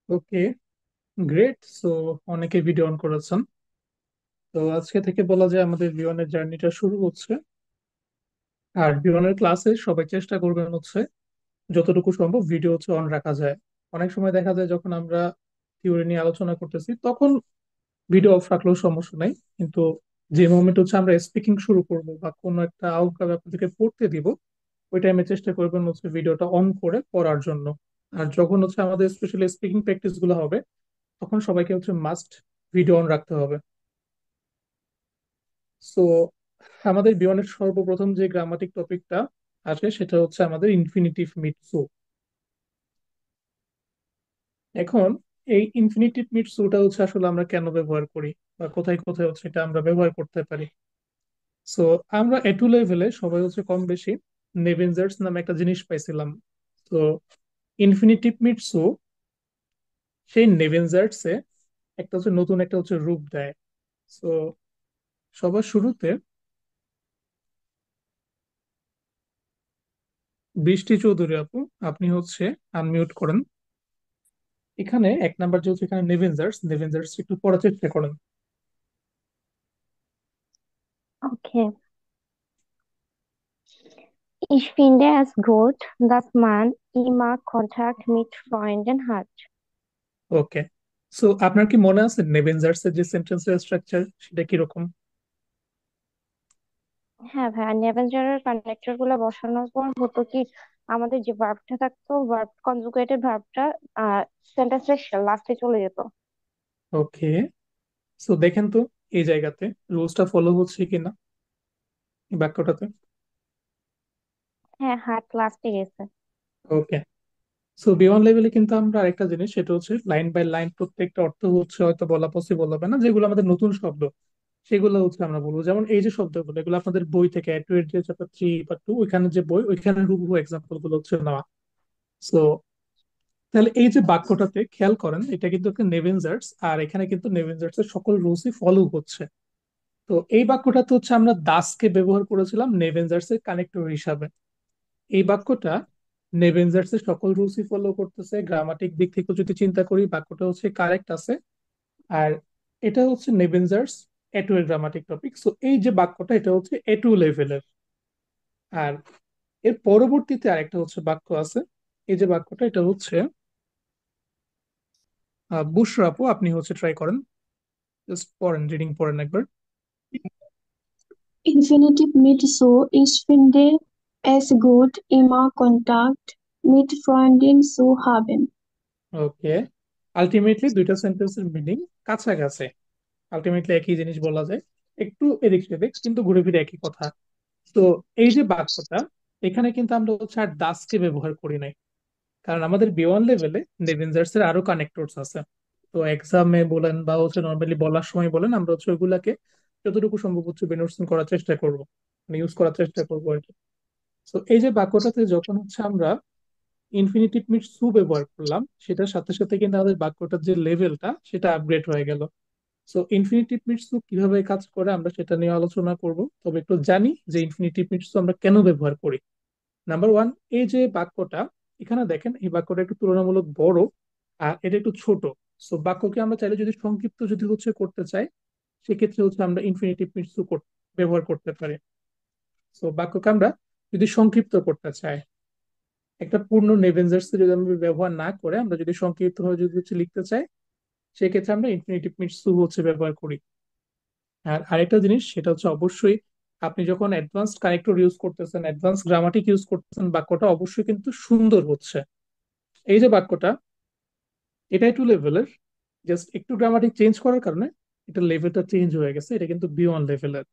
ওকে, great. So অনেকে video on করেছেন। তো আজকে থেকে বলা যায় আমাদের বিমানের জার্নিটা শুরু হচ্ছে। আর বিমানের ক্লাসে সবাই চেষ্টা করবেন হচ্ছে যতটুকু সম্ভব ভিডিও হচ্ছে অন রাখা যায়। অনেক সময় দেখা যায় যখন আমরা থিওরি নিয়ে আলোচনা করতেছি তখন ভিডিও অফ রাখলেও সমস্যা নাই, কিন্তু যে মোমেন্ট হচ্ছে আমরা স্পিকিং শুরু করব বা কোনো একটা আউটকাম আপনাদেরকে পড়তে দিব, ওই টাইমে চেষ্টা করবেন হচ্ছে ভিডিওটা অন করে পড়ার জন্য। আর যখন হচ্ছে আমাদের স্পেশালি স্পিকিং প্র্যাকটিস গুলো হবে তখন সবাইকে হচ্ছে মাস্ট ভিডিও অন রাখতে হবে। সো আমাদের বিমানের সর্বপ্রথম যে গ্রামাটিক টপিকটা আসে সেটা হচ্ছে আমাদের ইনফিনিটিভ মিট সো। এখন এই ইনফিনিটিভ মিট সোটা হচ্ছে আসলে আমরা কেন ব্যবহার করি বা কোথায় কোথায় হচ্ছে এটা আমরা ব্যবহার করতে পারি। সো আমরা এটু লেভেলে সবাই হচ্ছে কম বেশি নেভেঞ্জার্স নামে একটা জিনিস পাইছিলাম। তো ইনফিনিটিভ মিট সো সেই নেভেঞ্জার্স এ একটা হচ্ছে নতুন একটা হচ্ছে রূপ দেয়। সো সবার শুরুতে বৃষ্টি চৌধুরী আপু, আপনি হচ্ছে আনমিউট করেন। এখানে এক নাম্বার যে হচ্ছে এখানে নেভেঞ্জার্স নেভেঞ্জার্স একটু পড়ার চেষ্টা করেন। Okay. Ich finde es gut, dass man immer Kontakt mit Freunden hat. ওকে, সো আপনার কি মনে আছে নেভেঞ্জার্স এর যে সেন্টেন্সের স্ট্রাকচার সেটা কিরকম? হ্যাঁ ভাইয়া, নেভেঞ্জারের কানেক্টর গুলো বসানোর পর হতো কি, আমাদের যে ভার্বটা থাকতো, ভার্ব কনজুগেটেড ভার্বটা সেন্টেন্সের লাস্টে চলে যেত। ওকে, সো দেখেন তো এই জায়গাতে রুলসটা ফলো হচ্ছে কিনা এই বাক্যটাতে। হ্যাঁ, হাত লাস্টে গেছে। ওকে, সো বিয়ন্ড লেভেলে কিন্তু আমরা আরেকটা জিনিস সেটা হচ্ছে লাইন বাই লাইন প্রত্যেকটা অর্থ হচ্ছে হয়তো বলা পসিবল হবে না, যেগুলো আমাদের নতুন শব্দ সেগুলো হচ্ছে আমরা বলবো। যেমন এই যে শব্দগুলো এগুলো আপনাদের বই থেকে টু এর যে চ্যাপ্টার 3 বা 2 ওইখানে যে বই ওইখানে হুবহু এক্সাম্পল গুলো হচ্ছে নেওয়া। সো তাহলে এই যে বাক্যটাতে খেয়াল করেন এটা কিন্তু একটা নেভেঞ্জার্স, আর এখানে কিন্তু নেভেঞ্জার্স এর সকল রুলসই ফলো হচ্ছে। তো এই বাক্যটাতে হচ্ছে আমরা দাসকে ব্যবহার করেছিলাম নেভেঞ্জার্স এর কানেক্টর হিসাবে। এই বাক্যটা নেভেঞ্জার্স এর সকল রুলসই ফলো করতেছে, গ্রামাটিক দিক থেকে যদি চিন্তা করি বাক্যটা হচ্ছে কারেক্ট আছে। আর এটা হচ্ছে নেভেঞ্জার্স এটু এর গ্রামাটিক টপিক। সো এই যে বাক্যটা এটা হচ্ছে এটু লেভেলের। আর এর পরবর্তীতে আরেকটা হচ্ছে বাক্য আছে। এই যে বাক্যটা এটা হচ্ছে বুশরা আপু, আপনি হচ্ছে ট্রাই করেন, জাস্ট পড়েন, রিডিং পড়েন একবার। Infinitiv mit so, ich finde es gut, immer Kontakt mit Freunden zu haben. ওকে, আলটিমেটলি দুইটা সেন্টেন্সের মিনিং কাছাকাছি, আলটিমেটলি একই জিনিস বলা যায়, একটু এদিক সেদিক কিন্তু ঘুরে ফিরে একই কথা। তো এই যে বাক্যটা এখানে কিন্তু আমরা হচ্ছে আর দাসকে ব্যবহার করি নাই, কারণ আমাদের বিওয়ান লেভেলে নেভেঞ্জার্স এর আরো কানেক্টরস আছে। তো এক্সামে বলেন বা হচ্ছে নর্মালি বলার সময় বলেন আমরা হচ্ছে ওইগুলাকে যতটুকু সম্ভব হচ্ছে বিনর্সন করার চেষ্টা করব, মানে ইউজ করার চেষ্টা করবো আর কি। তো এই যে বাক্যটাতে যখন হচ্ছে আমরা ইনফিনিটিভ মিট সু ব্যবহার করলাম সেটার সাথে সাথে কিন্তু আমাদের বাক্যটার যে লেভেলটা সেটা আপগ্রেড হয়ে গেল। সো ইনফিনিটিভ মিটস কিভাবে কাজ করে আমরা সেটা নিয়ে আলোচনা করব। তবে একটু জানি যে ইনফিনিটিভ মিটস আমরা কেন ব্যবহার করি। নাম্বার ওয়ান, এই যে বাক্যটা এখানে দেখেন এই বাক্যটা একটু তুলনামূলক বড় আর এটা একটু ছোট। সো বাক্যকে আমরা চাইলে যদি সংক্ষিপ্ত যদি হচ্ছে করতে চাই সেক্ষেত্রে হচ্ছে আমরা ইনফিনিটিভ মিটস ব্যবহার করতে পারি। সো বাক্যকে আমরা যদি সংক্ষিপ্ত করতে চাই, একটা পূর্ণ নেভেঞ্জার্স যদি আমরা ব্যবহার না করে আমরা যদি সংক্ষিপ্ত ভাবে যদি হচ্ছে লিখতে চাই সেক্ষেত্রে আমরা ইনফিনিটিভ মিটস হচ্ছে ব্যবহার করি। আর আরেকটা জিনিস সেটা হচ্ছে অবশ্যই আপনি যখন অ্যাডভান্সড কানেক্টর ইউজ করতেছেন, অ্যাডভান্স গ্রামাটিক ইউজ করতেছেন, বাক্যটা অবশ্যই কিন্তু সুন্দর হচ্ছে। এই যে বাক্যটা এটা একটু লেভেলের, জাস্ট একটু গ্রামাটিক চেঞ্জ করার কারণে এটা লেভেলটা চেঞ্জ হয়ে গেছে, এটা কিন্তু বিয়ন্ড লেভেলের।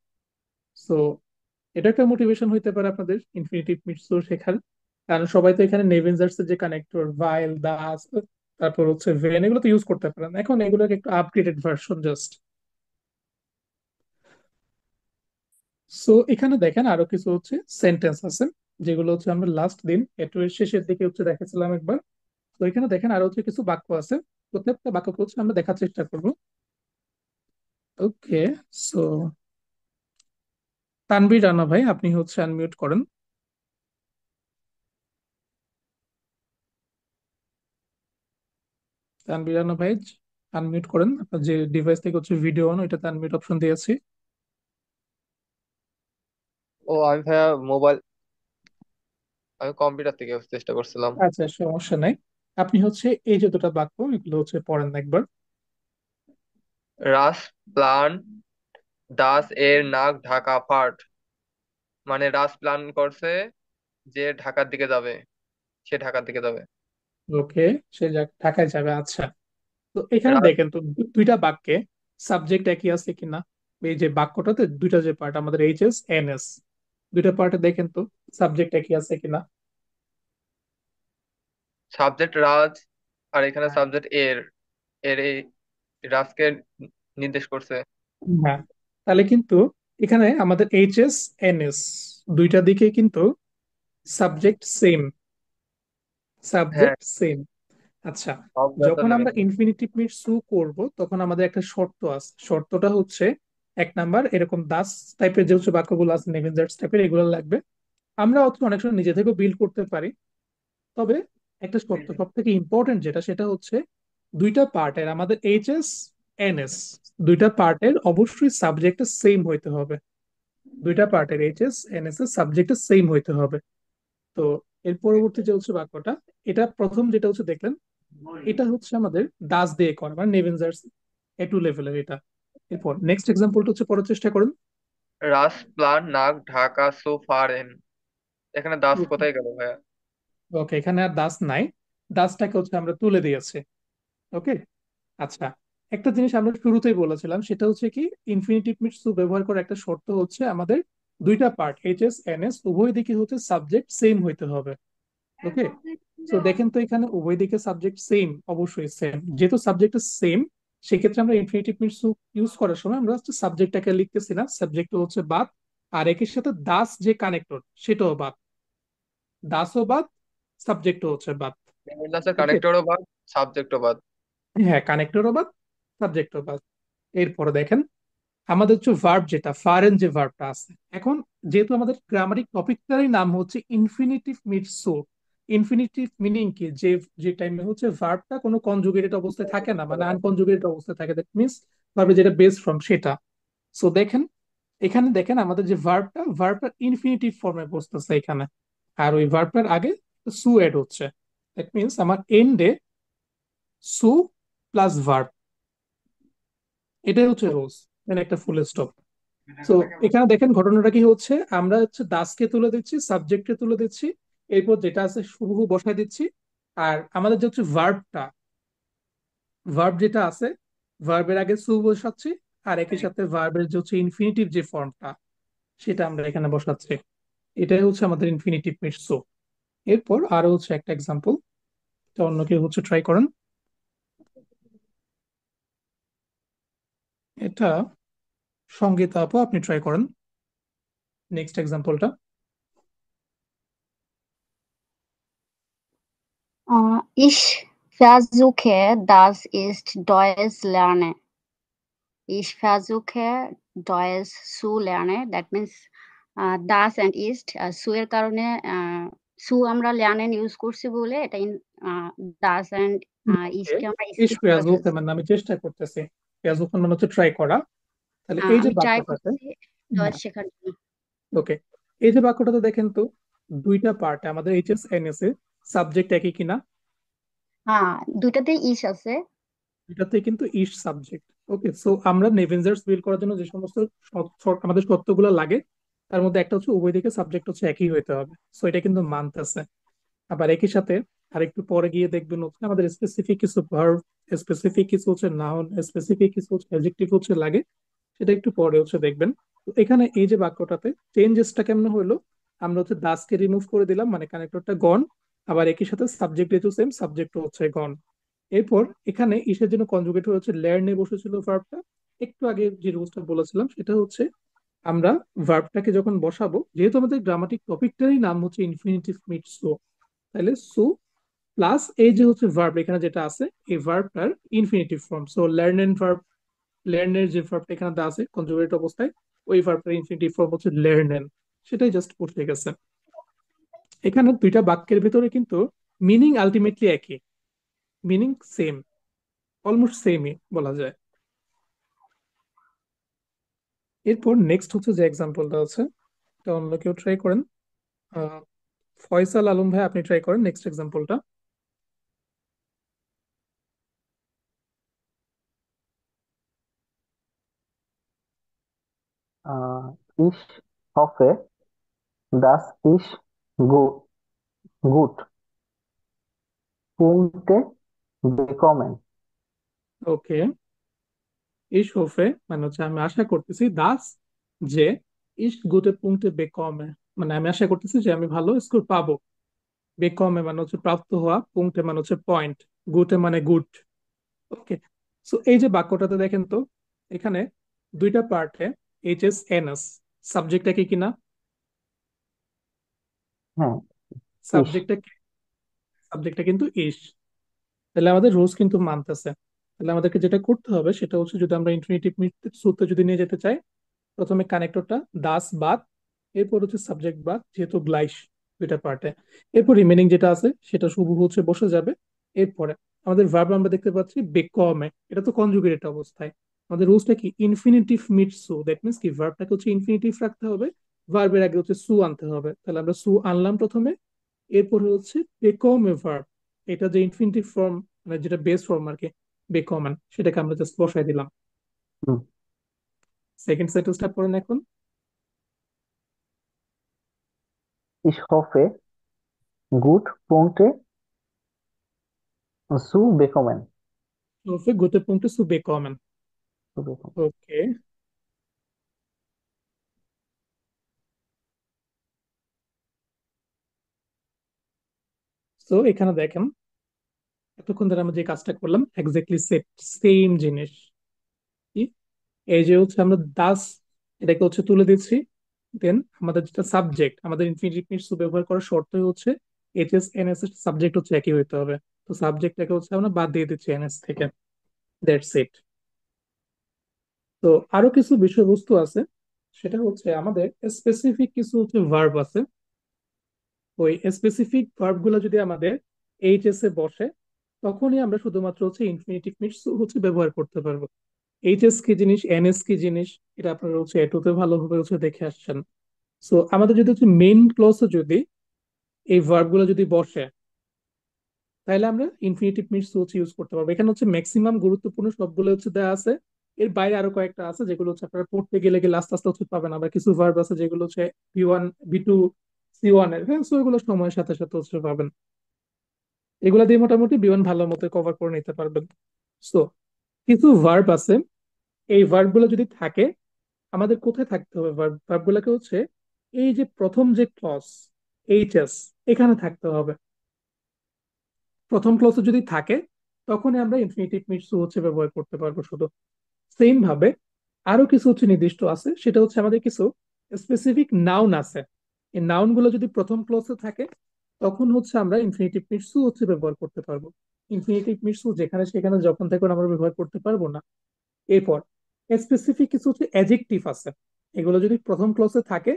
সো এটা একটা মোটিভেশন হইতে পারে আপনাদের ইনফিনিটিভ মিটস শেখার, কারণ সবাই তো এখানে নেভেঞ্জার্স এর যে কানেক্টর ভাইল দাস তারপর হচ্ছে ভেন এগুলো তো ইউজ করতে পারেন, এখন এগুলোর একটু আপগ্রেডেড ভার্সন জাস্ট। সো এখানে দেখেন আরো কিছু হচ্ছে সেন্টেন্স আছে যেগুলো হচ্ছে আমরা লাস্ট দিন এর শেষের দিকে হচ্ছে দেখেছিলাম একবার। তো এখানে দেখেন আরো হচ্ছে কিছু বাক্য আছে, প্রত্যেকটা বাক্যকে হচ্ছে আমরা দেখার চেষ্টা করব। ওকে, সো তানভীর রানা ভাই আপনি হচ্ছে আনমিউট করেন। তানভীর রানা ভাই, আনমিউট করেন। আপনার যে ডিভাইস থেকে হচ্ছে ভিডিও অন, ওইটাতে আনমিউট অপশন দিয়েছি। ও আমি ভাইয়া মোবাইল, আমি কম্পিউটার থেকে চেষ্টা করছিলাম। আচ্ছা, সমস্যা নাই। আপনি হচ্ছে এই যে দুটো বাক্য, এগুলো হচ্ছে পড়েন একবার। রাস প্লান দাস এর নাক ঢাকা ফাট, মানে রাস প্ল্যান করছে যে ঢাকার দিকে যাবে, সে ঢাকার দিকে যাবে। ওকে, সে ঢাকায় যাবে। আচ্ছা, তো এখানে রাস দেখেন তো দুইটা বাক্যে সাবজেক্ট একই আছে কিনা। এই যে বাক্যটাতে দুইটা যে পার্ট আমাদের এইচ এস এন এস, দুইটা পার্টে দেখেন তো সাবজেক্ট একই আছে কিনা। সাবজেক্ট রাজ, আর এখানে সাবজেক্ট এর, এর এই রাজকে নির্দেশ করছে। হ্যাঁ, তাহলে কিন্তু এখানে আমাদের এইচ এস এন এস দুইটা দিকে কিন্তু সাবজেক্ট সেম, হ্যাঁ, সাবজেক্ট সেম। আচ্ছা, অব্যাহত যখন আমরা লিমিট। ইনফিনিটিভ মিট সু করব তখন আমাদের একটা শর্ত আছে। শর্তটা হচ্ছে, এক নাম্বার, এরকম দাস টাইপের যে হচ্ছে বাক্যগুলো আছে, নেভেনজার্স টাইপের, এগুলো লাগবে। আমরা অত অনেক সময় নিজে থেকেও বিল্ড করতে পারি। তবে একটা শর্ত সব থেকে ইম্পর্টেন্ট যেটা, সেটা হচ্ছে দুইটা পার্টের, আমাদের এইচ এস এন এস, দুইটা পার্টের অবশ্যই সাবজেক্ট সেম হইতে হবে। দুইটা পার্টের এইচ এস এন এস এর সাবজেক্ট সেম হইতে হবে। তো এর পরবর্তী যে হচ্ছে বাক্যটা, এটা প্রথম যেটা হচ্ছে দেখলেন, এটা হচ্ছে আমাদের দাস দিয়ে করা, মানে নেভেনজার্স এ টু লেভেলের এটা। এরপর নেক্সট এক্সাম্পলটা হচ্ছে পড়ার চেষ্টা করেন। রাস প্লান নাক ঢাকা সো ফারেন, এখানে দাস কোথায় গেল ভাইয়া? ওকে, এখানে আর দাস নাই, দাসটাকে হচ্ছে আমরা তুলে দিয়েছি। ওকে, আচ্ছা, একটা জিনিস আমরা শুরুতেই বলেছিলাম, সেটা হচ্ছে কি, ইনফিনিটিভ মিট টু ব্যবহার করার একটা শর্ত হচ্ছে আমাদের দুইটা part H S N S উভয় দিকে হচ্ছে সাবজেক্ট সেম হইতে হবে। ওকে, তো দেখেন তো এখানে উভয় দিকে সাবজেক্ট সেম, অবশ্যই সেম। যেহেতু সাবজেক্ট সেম, সেক্ষেত্রে আমরা ইনফিনিটিভ মিট টু ইউজ করার সময় আমরা হচ্ছে সাবজেক্টটাকে লিখতেছি না, সাবজেক্ট হচ্ছে বাদ, আর একের সাথে দাস যে কানেক্টর সেটাও বাদ, দাসও বাদ, সাবজেক্টও হচ্ছে বাদ। দাসের ওকে, কানেক্টরও বাদ, সাবজেক্টও বাদ। হ্যাঁ, কানেক্টরও বাদ, সাবজেক্টও বাদ। এরপরে দেখেন আমাদের হচ্ছে ভার্ব, যেটা ফারেন যে ভার্বটা আছে এখন, যেহেতু আমাদের গ্রামারিক টপিকটারই নাম হচ্ছে ইনফিনিটিভ মিট সো। ইনফিনিটিভ মিনিং কি, যে যে টাইমে হচ্ছে ভার্বটা কোনো কনজুগেটেড অবস্থায় থাকে না, মানে আনকনজুগেটেড অবস্থায় থাকে, দ্যাট মিনস ভার্বে যেটা বেস ফর্ম সেটা। সো দেখেন, এখানে দেখেন আমাদের যে ভার্বটা ইনফিনিটিভ ফর্মে বসতেছে এখানে, আর ওই ভার্বটার আগে সু এড হচ্ছে। দ্যাট মিনস আমার এন্ডে সু প্লাস ভার্ব, এটাই হচ্ছে রোলস, দেন একটা ফুল স্টপ। তো এখানে দেখেন ঘটনাটা কি হচ্ছে, আমরা হচ্ছে দাসকে তুলে দিচ্ছি, সাবজেক্টকে তুলে দিচ্ছি, এরপর যেটা আছে হুবহু বসায় দিচ্ছি। আর আমাদের যে হচ্ছে ভার্ব যেটা আছে, ভার্বের আগে সু বসাচ্ছি, আর একই সাথে ভার্বের যে হচ্ছে ইনফিনিটিভ যে ফর্মটা, সেটা আমরা এখানে বসাচ্ছি। এটাই হচ্ছে আমাদের ইনফিনিটিভ মিট সো। এরপর আরো হচ্ছে একটা এক্সাম্পল, অন্য কেউ হচ্ছে ট্রাই করেন। এটা সঙ্গীতা আপু, আপনি ট্রাই করেন নেক্সট এক্সাম্পলটা। Ich versuche, das ist Deutsch lernen. Ich versuche, Deutsch zu lernen. That means das and ist সু এর কারণে সু আমরা lernen ইউজ করছি বলে এটা das and ইস্টকে আমরা ইস স্কিপ করে ফেয়াজুল, ফেলছি। মানে আমি চেষ্টা করতেছি। ফেয়াজুল খান মানে হচ্ছে ট্রাই করা। তাহলে এই যে আমি ট্রাই বাক্যটাতে, করছি ডয়েচ শেখার জন্য। ওকে, এই যে বাক্যটাতে দেখেন তো দুইটা পার্টে আমাদের H S N S A subject একই কিনা। হ্যাঁ, দুইটাতেই ইস আছে। এটাতে কিন্তু ইস সাবজেক্ট। ওকে, সো আমরা নেভেনজার্স বিল করার জন্য যে সমস্ত আমাদের শর্তগুলো লাগে, তার মধ্যে একটা হচ্ছে উভয় দিকে সাবজেক্ট হচ্ছে একই হইতে হবে। সো এটা কিন্তু মানতেছে। আবার একই সাথে আরেকটু পরে গিয়ে দেখবেন হচ্ছে আমাদের স্পেসিফিক কিছু ভার্ব, স্পেসিফিক কিছু হচ্ছে নাউন, স্পেসিফিক কিছু হচ্ছে অ্যাডজেক্টিভ হচ্ছে লাগে, সেটা একটু পরে হচ্ছে দেখবেন। তো এখানে এই যে বাক্যটাতে চেঞ্জেসটা কেমন হলো, আমরা হচ্ছে দাসকে রিমুভ করে দিলাম, মানে কানেক্টরটা গন, আবার একই সাথে সাবজেক্ট যেহেতু সেম, সাবজেক্ট হচ্ছে গন। এরপর এখানে ইসের জন্য কনজুগেট হচ্ছে লেয়ার্নে বসেছিল ভার্বটা। একটু আগে যে রুলসটা বলেছিলাম সেটা হচ্ছে, আমরা ভার্বটাকে যখন বসাবো, যেহেতু আমাদের গ্রামাটিক টপিকটারই নাম হচ্ছে ইনফিনিটিভ মিট সো, তাহলে সো প্লাস এই যে হচ্ছে ভার্ব এখানে যেটা আছে, এই ভার্বটার ইনফিনিটিভ ফর্ম, সো লার্নের যে ভার্বটা এখানে দেওয়া আছে কনজুগেট অবস্থায়, ওই ভার্বটার ইনফিনিটিভ ফর্ম হচ্ছে লার্নেন। সেটাই জাস্ট বসে গেছে। এখানে দুইটা বাক্যের ভিতরে কিন্তু মিনিং আলটিমেটলি একই, মিনিং সেম। অলমোস্ট সেমই বলা যায়। এরপর নেক্সট হচ্ছে যে এক্সাম্পলটা আছে, এটা অন্য কেউ ট্রাই করেন। আহ, ফয়সাল আলম ভাই, আপনি ট্রাই করেন নেক্সট এক্সাম্পলটা। Ich hoffe, dass ich gut, gut Punkte bekommen. Okay, ইস হোফে মানে হচ্ছে আমি আশা করতেছি, দাস যে, ইস গুটে পুংটে বেকমে মানে আমি আশা করতেছি যে আমি ভালো স্কোর পাবো। বেকমে মানে হচ্ছে প্রাপ্ত হওয়া, পুংটে মানে হচ্ছে পয়েন্ট, গুটে মানে গুড। ওকে, সো এই যে বাক্যটাতে দেখেন তো, এখানে দুইটা পার্টে এইচ এস এন এস, সাবজেক্টটা কি কিনা, হ্যাঁ, ich, সাবজেক্টটা, সাবজেক্টটা কিন্তু ইস। তাহলে আমাদের রুলস কিন্তু মানতেছে। তাহলে আমাদেরকে যেটা করতে হবে সেটা হচ্ছে, যদি আমরা ইনফিনিটিভ সূত্রে যদি নিয়ে যেতে চাই, প্রথমে কানেক্টরটা দাস বাদ, এরপর হচ্ছে সাবজেক্ট বাদ, যেহেতু গ্লাইস দুইটা পার্টে, এরপর রিমেনিং যেটা আছে সেটা শুভ হচ্ছে বসে যাবে। এরপরে আমাদের ভার্ব আমরা দেখতে পাচ্ছি বেকমে, এটা তো কনজুগেটেড অবস্থায়। আমাদের রুলসটা কি, ইনফিনিটিভ মিট সু, দ্যাট মিনস কি ভার্বটাকে হচ্ছে ইনফিনিটিভ রাখতে হবে, ভার্বের আগে হচ্ছে সু আনতে হবে। তাহলে আমরা সু আনলাম প্রথমে, এরপরে হচ্ছে বেকমে ভার্ব, এটা যে ইনফিনিটিভ ফর্ম, মানে যেটা বেস ফর্ম আর কি, বেকমান, সেটাকে আমরা জাস্ট বসাই দিলাম। হুম, সেকেন্ড সেন্টেন্সটা পড়েন এখন। ich hoffe, gut Punkte zu bekommen. Für gute Punkte zu bekommen. Zu bekommen. ওকে, তো এখানে দেখেন, এতক্ষণ ধরে আমরা যে কাজটা করলাম এক্স্যাক্টলি সেম জিনিস। কি? এই যে হচ্ছে আমরা দাস, এটাকে হচ্ছে তুলে দিচ্ছি, দেন আমাদের যেটা সাবজেক্ট, আমাদের ইনফিনিটিভ মিনস ব্যবহার করার শর্তই হচ্ছে এইচ এস এন এস এর সাবজেক্ট হচ্ছে একই হইতে হবে। তো সাবজেক্টটাকে হচ্ছে আমরা বাদ দিয়ে দিচ্ছি এন এস থেকে, দ্যাটস ইট। তো আরো কিছু বিষয়বস্তু আছে, সেটা হচ্ছে আমাদের স্পেসিফিক কিছু হচ্ছে ভার্ব আছে। ওই স্পেসিফিক ভার্ব গুলো যদি আমাদের এইচএস এ বসে, তখনই আমরা শুধুমাত্র হচ্ছে ইনফিনিটিভ মিনস হচ্ছে ব্যবহার করতে পারবো। এইচএস কি জিনিস, এনএস কি জিনিস, এটা আপনারা হচ্ছে এটুতে ভালোভাবে হচ্ছে দেখে আসছেন। সো আমাদের যদি হচ্ছে মেইন ক্লসে যদি এই ভার্ব গুলো যদি বসে, তাহলে আমরা ইনফিনিটিভ মিনস হচ্ছে ইউজ করতে পারবো। এখানে হচ্ছে ম্যাক্সিমাম গুরুত্বপূর্ণ সবগুলো হচ্ছে দেওয়া আছে। এর বাইরে আরো কয়েকটা আছে যেগুলো হচ্ছে আপনারা পড়তে গেলে গেলে আস্তে আস্তে হচ্ছে পাবেন। আবার কিছু ভার্ব আছে যেগুলো হচ্ছে বি1, বি2, সি1 এর, হ্যাঁ, সো এগুলো সময়ের সাথে সাথে হচ্ছে পাবেন। এগুলা দিয়ে মোটামুটি বিমান ভালো মতো কভার করে নিতে পারবেন। সো কিছু ভার্ব আছে, এই ভার্ব গুলো যদি থাকে, আমাদের কোথায় থাকতে হবে ভার্ব, ভার্ব গুলোকে হচ্ছে এই যে প্রথম যে ক্লজ এইচএস, এখানে থাকতে হবে। প্রথম ক্লজে যদি থাকে, তখনই আমরা ইনফিনিটিভ মিনস হচ্ছে ব্যবহার করতে পারবো শুধু। সেম ভাবে আরো কিছু হচ্ছে নির্দিষ্ট আছে, সেটা হচ্ছে আমাদের কিছু স্পেসিফিক নাউন আছে। এই নাউন গুলো যদি প্রথম ক্লজে থাকে, তখন হচ্ছে আমরা ইনফিনিটিভ মিনস হচ্ছে ব্যবহার করতে পারবো। ইনফিনিটিভ মিনস যেখানে সেখানে যখন তখন আমরা ব্যবহার করতে পারবো না। এরপর স্পেসিফিক কিছু হচ্ছে অ্যাডজেক্টিভ আছে, এগুলো যদি প্রথম ক্লজে থাকে,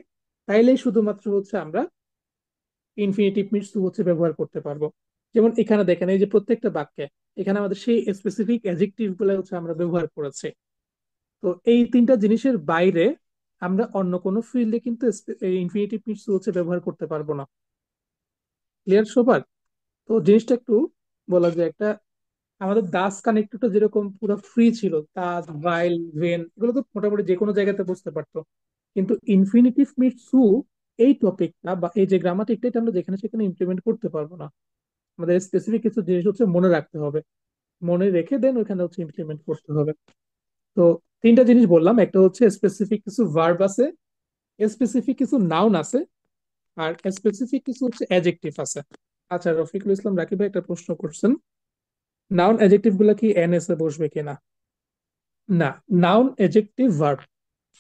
তাইলেই শুধুমাত্র হচ্ছে আমরা ইনফিনিটিভ মিনস হচ্ছে ব্যবহার করতে পারবো। যেমন এখানে দেখেন, এই যে প্রত্যেকটা বাক্যে এখানে আমাদের সেই স্পেসিফিক অ্যাডজেক্টিভ গুলো হচ্ছে আমরা ব্যবহার করেছি। তো এই তিনটা জিনিসের বাইরে আমরা অন্য কোনো ফিল্ডে কিন্তু ইনফিনিটিভ মিনস হচ্ছে ব্যবহার করতে পারবো না। ক্লিয়ার সবার? তো জিনিসটা একটু বলা যায় একটা, আমাদের দাস কানেক্টরটা যেরকম পুরো ফ্রি ছিল, দাস ভাইল ভেন এগুলো তো মোটামুটি যে কোনো জায়গাতে বুঝতে পারতো, কিন্তু ইনফিনিটিভ মিনস টু এই টপিকটা বা এই যে গ্রামাটিকটা, এটা আমরা যেখানে সেখানে ইমপ্লিমেন্ট করতে পারবো না। আমাদের স্পেসিফিক কিছু জিনিস হচ্ছে মনে রাখতে হবে, মনে রেখে দেন ওখানে হচ্ছে ইমপ্লিমেন্ট করতে হবে। তো তিনটা জিনিস বললাম, একটা হচ্ছে স্পেসিফিক কিছু ভার্ব আছে, স্পেসিফিক কিছু নাউন আছে, আর স্পেসিফিক কিছু হচ্ছে অ্যাডজেক্টিভ আছে। আচ্ছা, রফিকুল ইসলাম রাকিব ভাই একটা প্রশ্ন করছেন, নাউন অ্যাডজেক্টিভ গুলা কি এনএস এ বসবে কিনা? না, নাউন অ্যাডজেক্টিভ ভার্ব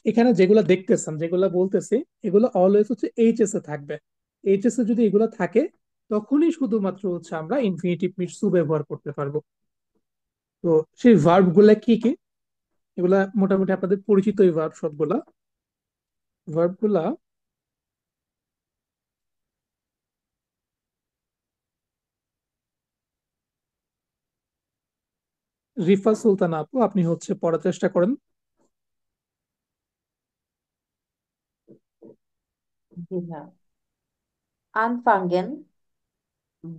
এখানে যেগুলো দেখতেছেন, যেগুলো বলতেছি, এগুলো অলওয়েজ হচ্ছে এইচএস এ থাকবে। এইচএস এ যদি এগুলো থাকে, তখনই শুধুমাত্র হচ্ছে আমরা ইনফিনিটিভ মিনস টু ব্যবহার করতে পারবো। তো সেই ভার্ব গুলা কি কি, এগুলা মোটামুটি আপনাদের পরিচিত এই ভার্ব সবগুলা। ভার্ব গুলা রিফা সুলতানা আপু, আপনি হচ্ছে পড়ার চেষ্টা করেন। জি হ্যাঁ, আনফাঙ্গেন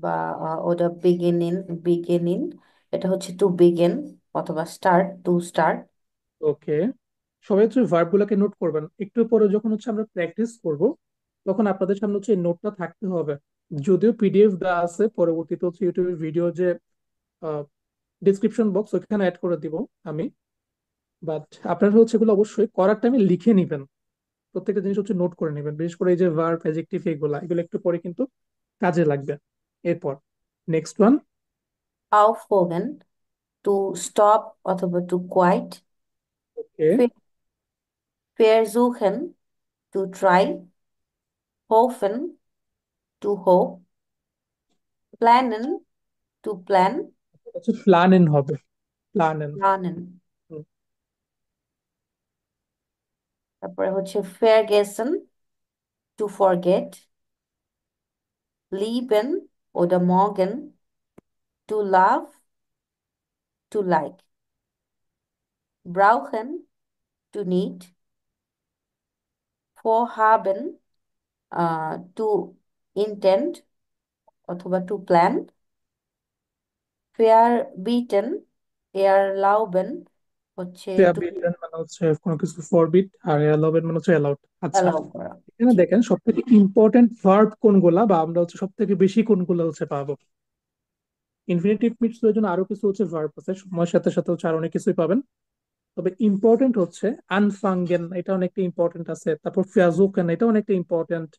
বা ওটা বিগিনিং, বিগিনিং, এটা হচ্ছে টু বিগিন অথবা স্টার্ট, টু স্টার্ট। ওকে, সবাই হচ্ছে ভার্ব গুলাকে নোট করবেন। একটু পরে যখন হচ্ছে আমরা প্র্যাকটিস করব, তখন আপনাদের সামনে হচ্ছে এই নোটটা থাকতে হবে। যদিও পিডিএফ দেওয়া আছে, পরবর্তীতে হচ্ছে ইউটিউবের ভিডিও যে ডিসক্রিপশন বক্স ওখানে অ্যাড করে দিব আমি। বাট আপনারা হচ্ছে এগুলো অবশ্যই করার টাইমে লিখে নিবেন, প্রত্যেকটা জিনিস হচ্ছে নোট করে নেবেন, বিশেষ করে এই যে ভার্ব অ্যাডজেক্টিভ এগুলা, এগুলো একটু পরে কিন্তু কাজে লাগবে। এরপর নেক্সট ওয়ান। আউফহোগেন, টু স্টপ অথবা টু কোয়াইট। ওকে, ফেরজুখেন, টু ট্রাই। হোফেন, টু হোপ। প্ল্যানেন, টু প্ল্যান। হচ্ছে প্ল্যানেন হবে, প্ল্যানেন। প্ল্যানেন। তারপরে হচ্ছে ফেরগেসেন, টু ফরগেট। লিবেন oder morgen, to love, to like. Brauchen, to need. Vorhaben, to intend অথবা to plan. Verbieten, erlauben হচ্ছে to ফরবিডেন মানে হচ্ছে কোনো কিছু ফরবিট, আর অ্যালাউড মানে হচ্ছে অ্যালাউড। আচ্ছা, allow করা। এখানে দেখেন সব থেকে ইম্পর্টেন্ট ভার্ব কোনগুলা, বা আমরা হচ্ছে সব থেকে বেশি কোনগুলা হচ্ছে পাবো। ইনফিনিটিভ মিটস এর জন্য আরো কিছু হচ্ছে ভার্ব আছে, সময়ের সাথে সাথে হচ্ছে আরো অনেক কিছুই পাবেন। তবে ইম্পর্টেন্ট হচ্ছে আনফাঙ্গেন, এটা অনেকটা ইম্পর্টেন্ট আছে। তারপর ফিয়াজুকেন, এটা অনেকটা ইম্পর্টেন্ট।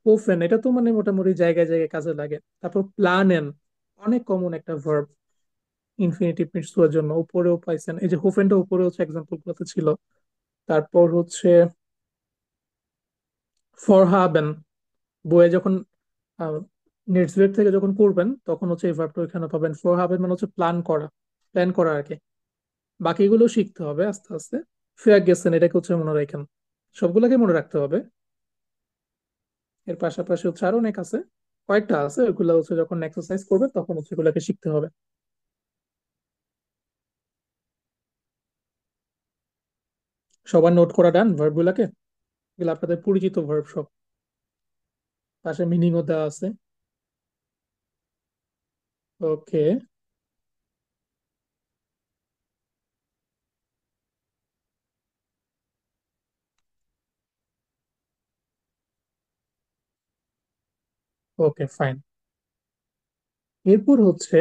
হোফেন, এটা তো মানে মোটামুটি জায়গায় জায়গায় কাজে লাগে। তারপর প্লানেন, অনেক কমন একটা ভার্ব ইনফিনিটিভ মিটস এর জন্য, উপরেও পাইছেন, এই যে হোফেনটা উপরে হচ্ছে এক্সাম্পল গুলোতে ছিল। তারপর হচ্ছে ফরহাবেন, বইয়ে যখন নেটসবেট থেকে যখন করবেন তখন হচ্ছে এই ভার্বটা ওইখানে পাবেন। ফরহাবেন মানে হচ্ছে প্ল্যান করা, প্ল্যান করা আর কি। বাকিগুলো শিখতে হবে আস্তে আস্তে। ফেয়ার গেছেন, এটাকে হচ্ছে মনে রাখেন, সবগুলোকে মনে রাখতে হবে। এর পাশাপাশি হচ্ছে আরো অনেক আছে, কয়েকটা আছে, ওইগুলো হচ্ছে যখন এক্সারসাইজ করবে তখন হচ্ছে এগুলোকে শিখতে হবে। সবার নোট করা ডান ভার্ব গুলাকে? এগুলো আপনাদের পরিচিত ভার্ব সব, পাশে মিনিংও দেওয়া আছে। ওকে, ওকে ফাইন। এরপর হচ্ছে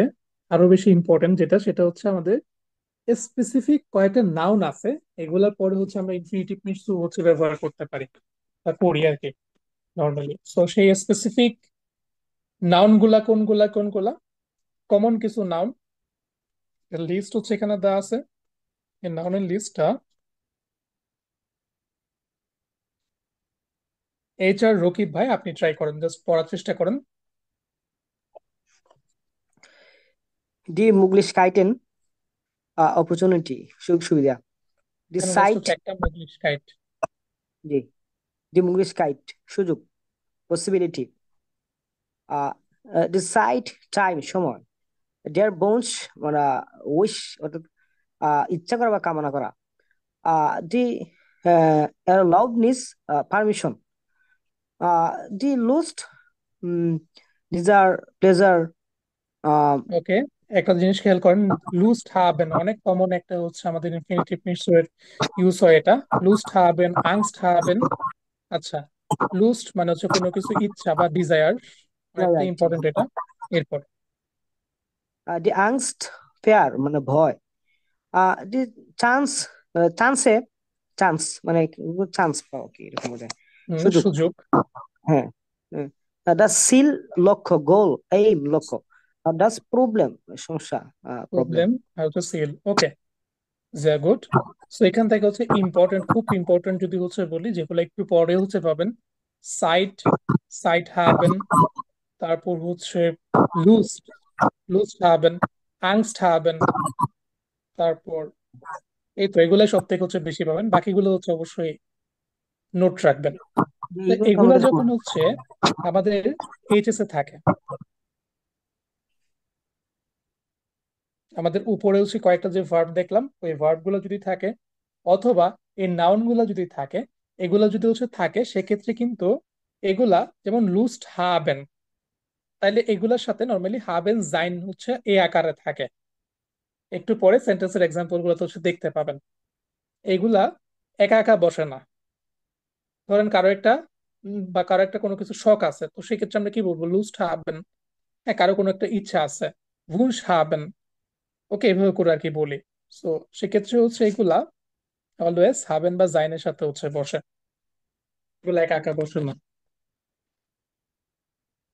আরো বেশি ইম্পর্টেন্ট যেটা, সেটা হচ্ছে আমাদের স্পেসিফিক কয়েকটা নাউন আছে, এগুলার পরে হচ্ছে আমরা ইনফিনিটিভ মিনস হচ্ছে ব্যবহার করতে পারি বা করি আর কি নর্মালি। তো সেই স্পেসিফিক নাউন গুলা কোনগুলা কোনগুলা, কমন কিছু নাউন লিস্ট হচ্ছে এখানে দেওয়া আছে। এই নাউনের লিস্টটা আর রকিব ভাই আপনি ট্রাই করেন, জাস্ট পড়ার চেষ্টা করেন। Die Möglichkeiten, Opportunity, সুযোগ সুবিধা। Die এখানে জাস্ট Zeit, হচ্ছে একটা ইংলিশ গাইড। জি, die Möglichkeit, সুযোগ, possibility, ah the site, time, সময়, their bones, মানে wish, অর্থাৎ ইচ্ছা করা বা কামনা করা, the loudness, permission, the lust, desire, pleasure, আহ ওকে, একটা জিনিস খেয়াল করেন, লুস্ট হাবেন অনেক কমন একটা হচ্ছে আমাদের ইনফিনিটিভ মিনস এর ইউজ হয় এটা। লুস্ট হাবেন, আংস্ট হাবেন। আচ্ছা, লুস্ট মানে হচ্ছে কোনো কিছু ইচ্ছা বা ডিজায়ার, অনেকটা right, ইম্পর্টেন্ট এটা। এরপর the angst, fear, মানে ভয়, the chance, চান্সে, চান্স মানে চান্স পাওয়া কি এরকম বোঝায়, সুযোগ, সুযোগ। হ্যাঁ। দ্য সিল, লক্ষ্য, গোল, এইম, লক্ষ্য। ডাস প্রবলেম, সমস্যা, problem. Problem, how to sell. Okay, very good. So এখান থেকে হচ্ছে ইম্পর্টেন্ট, খুব ইম্পর্টেন্ট যদি হচ্ছে বলি, যেগুলো একটু পরে হচ্ছে পাবেন। সাইট, সাইট হাবেন। তারপর হচ্ছে লুস্ট, লুস্ট হাবেন। আংস্ট হাবেন। তারপর এই তো এগুলাই সব থেকে হচ্ছে বেশি পাবেন, বাকিগুলো হচ্ছে অবশ্যই নোট রাখবেন। তো এইগুলো তো এগুলা আমাদের যখন হচ্ছে আমাদের এইচএস এ থাকে, আমাদের উপরে হচ্ছে কয়েকটা যে ভার্ব দেখলাম, ওই ভার্ব গুলো যদি থাকে অথবা এই নাউন গুলা যদি থাকে, এগুলা যদি হচ্ছে থাকে, সেক্ষেত্রে কিন্তু এগুলা যেমন লুস্ট হাবেন, তাইলে এগুলার সাথে নর্মালি হাবেন জাইন হচ্ছে এ আকারে থাকে। একটু পরে সেন্টেন্সের এক্সাম্পল গুলো তো হচ্ছে দেখতে পাবেন। এগুলা একা একা বসে না। ধরেন কারো একটা বা কারো একটা কোনো কিছু শখ আছে, তো সেক্ষেত্রে আমরা কি বলবো? লুস্ট হাবেন। হ্যাঁ, কারো কোনো একটা ইচ্ছা আছে, ভুনশ হাবেন। ওকে, এভাবে করে আর কি বলি। তো সেক্ষেত্রে হচ্ছে এগুলা অলওয়েজ হাবেন বা জাইনের সাথে হচ্ছে বসে, এগুলা একা একা বসে না।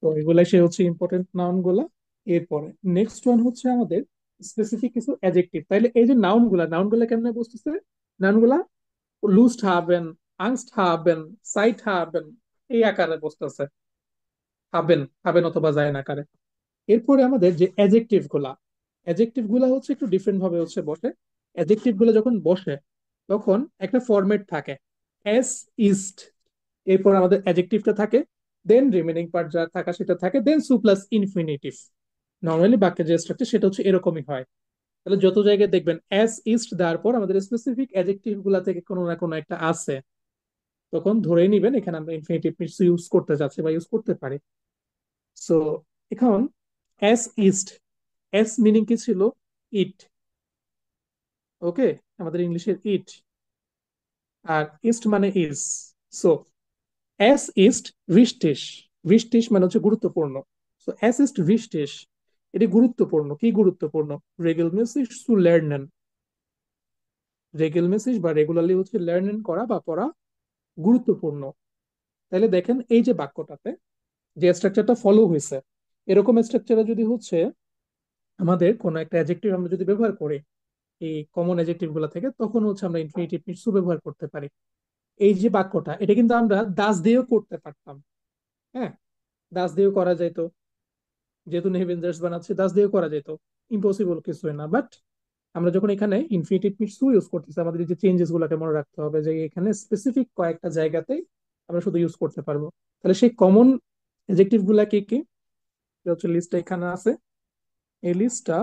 তো এগুলাই সে হচ্ছে ইম্পর্টেন্ট নাউন গুলা। এরপরে নেক্সট ওয়ান হচ্ছে আমাদের স্পেসিফিক কিছু অ্যাডজেক্টিভ। তাইলে এই যে নাউন গুলা কেমনে বসতেছে? নাউন গুলা লুস্ট হাবেন, আংস্ট হাবেন, সাইট হাবেন, এই আকারে বসতেছে, হাবেন হাবেন অথবা জাইন আকারে। এরপরে আমাদের যে অ্যাডজেক্টিভ গুলা হচ্ছে একটু ডিফারেন্ট ভাবে হচ্ছে বসে। অ্যাডজেক্টিভ গুলো যখন বসে তখন একটা ফরম্যাট থাকে, এস ইস্ট, এরপর আমাদের অ্যাডজেক্টিভটা থাকে, দেন রিমেনিং পার্ট যা থাকা সেটা থাকে, দেন সু প্লাস ইনফিনিটিভ। নর্মালি বাক্যের যে স্ট্রাকচার সেটা হচ্ছে এরকমই হয়। তাহলে যত জায়গায় দেখবেন এস ইস্ট দেওয়ার পর আমাদের স্পেসিফিক অ্যাডজেক্টিভ গুলা থেকে কোনো না কোনো একটা আছে, তখন ধরেই নিবেন এখানে আমরা ইনফিনিটিভ ইউজ করতে যাচ্ছি বা ইউজ করতে পারি। সো এখন এস ইস্ট, এস মিনিং কি ছিল? ইট। ওকে, আমাদের ইংলিশের ইট। আর ইস্ট মানে is. So S east wichtig, wichtig মানে হচ্ছে গুরুত্বপূর্ণ। সো এস ইস্ট wichtig, এটি গুরুত্বপূর্ণ। কি গুরুত্বপূর্ণ? regelmäßig zu lernen, regelmäßig বা রেগুলারলি হচ্ছে লার্নিং করা বা পড়া গুরুত্বপূর্ণ। তাহলে দেখেন এই যে বাক্যটাতে যে স্ট্রাকচারটা ফলো হয়েছে, এরকম স্ট্রাকচারে যদি হচ্ছে আমাদের কোনো একটা অ্যাডজেক্টিভ আমরা যদি ব্যবহার করি এই কমন অ্যাডজেক্টিভ গুলা থেকে, তখন হচ্ছে আমরা ইনফিনিটিভ টু ব্যবহার করতে পারি। এই যে বাক্যটা, এটা কিন্তু আমরা দাস দিয়েও করতে পারতাম। হ্যাঁ, দাস দিয়েও করা যেত, যেহেতু নেভেঞ্জার্স বানাচ্ছে দাস দিয়েও করা যেত, ইম্পসিবল কিছুই না। বাট আমরা যখন এখানে ইনফিনিটিভ টু ইউজ করতেছি, আমাদের এই যে চেঞ্জেস গুলোকে মনে রাখতে হবে যে এখানে স্পেসিফিক কয়েকটা জায়গাতে আমরা শুধু ইউজ করতে পারবো। তাহলে সেই কমন অ্যাডজেক্টিভ গুলা কি কি? এটা হচ্ছে লিস্টটা এখানে আছে। এই লিস্টটা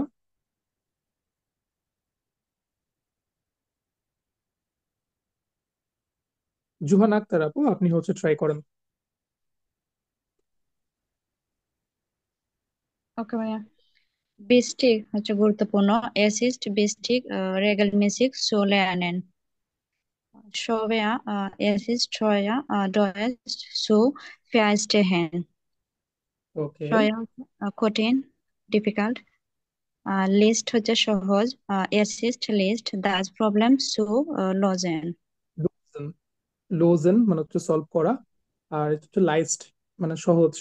জুহান আক্তার আপু আপনি হচ্ছে ট্রাই করেন। ওকে ভাইয়া। বৃষ্টিক হচ্ছে গুরুত্বপূর্ণ, অ্যাসিস্ট বৃষ্টিক regelmäßig zu lernen. Schwer, অ্যাসিস্ট schwer, Deutsch zu verstehen. Okay, schwer কঠিন, difficult. লিস্ট হচ্ছে সহজ, অ্যাসিস্ট লিস্ট das Problem zu lösen. লোজেন, লোজেন মানে হচ্ছে সলভ করা, আর এটা হচ্ছে লাইস্ট মানে সহজ।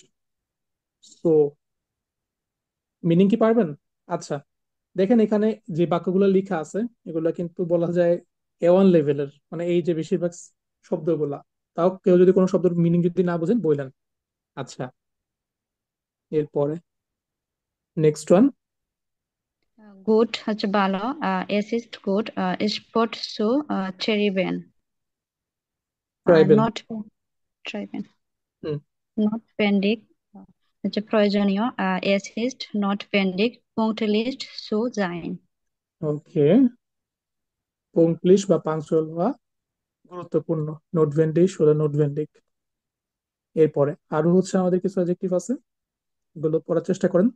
তো মিনিং কি পারবেন? আচ্ছা, দেখেন এখানে যে বাক্যগুলো লেখা আছে এগুলো কিন্তু বলা যায় A1 লেভেলের, মানে এই যে বেশিরভাগ শব্দগুলা। তাও কেউ যদি কোনো শব্দের মিনিং যদি না বোঝেন বললেন। আচ্ছা, এরপরে নেক্সট ওয়ান। গুড হচ্ছে ভালো, অ্যাসিস্ট গুড, স্পট সু চেরিবেন, ট্রাইবেন। নট ট্রাইবেন, নট পেন্ডিক হচ্ছে প্রয়োজনীয়, অ্যাসিস্ট নট পেন্ডিক, পুংক্টলিস্ট সু জাইন. ওকে, পঙ্কলিশ বা পাঞ্চুয়াল হওয়া গুরুত্বপূর্ণ, নোটভেন্ডিশ ওরা নোটভেন্ডিক। এরপরে আরো হচ্ছে আমাদের কিছু অ্যাডজেক্টিভ আছে, এগুলো পড়ার চেষ্টা করেন।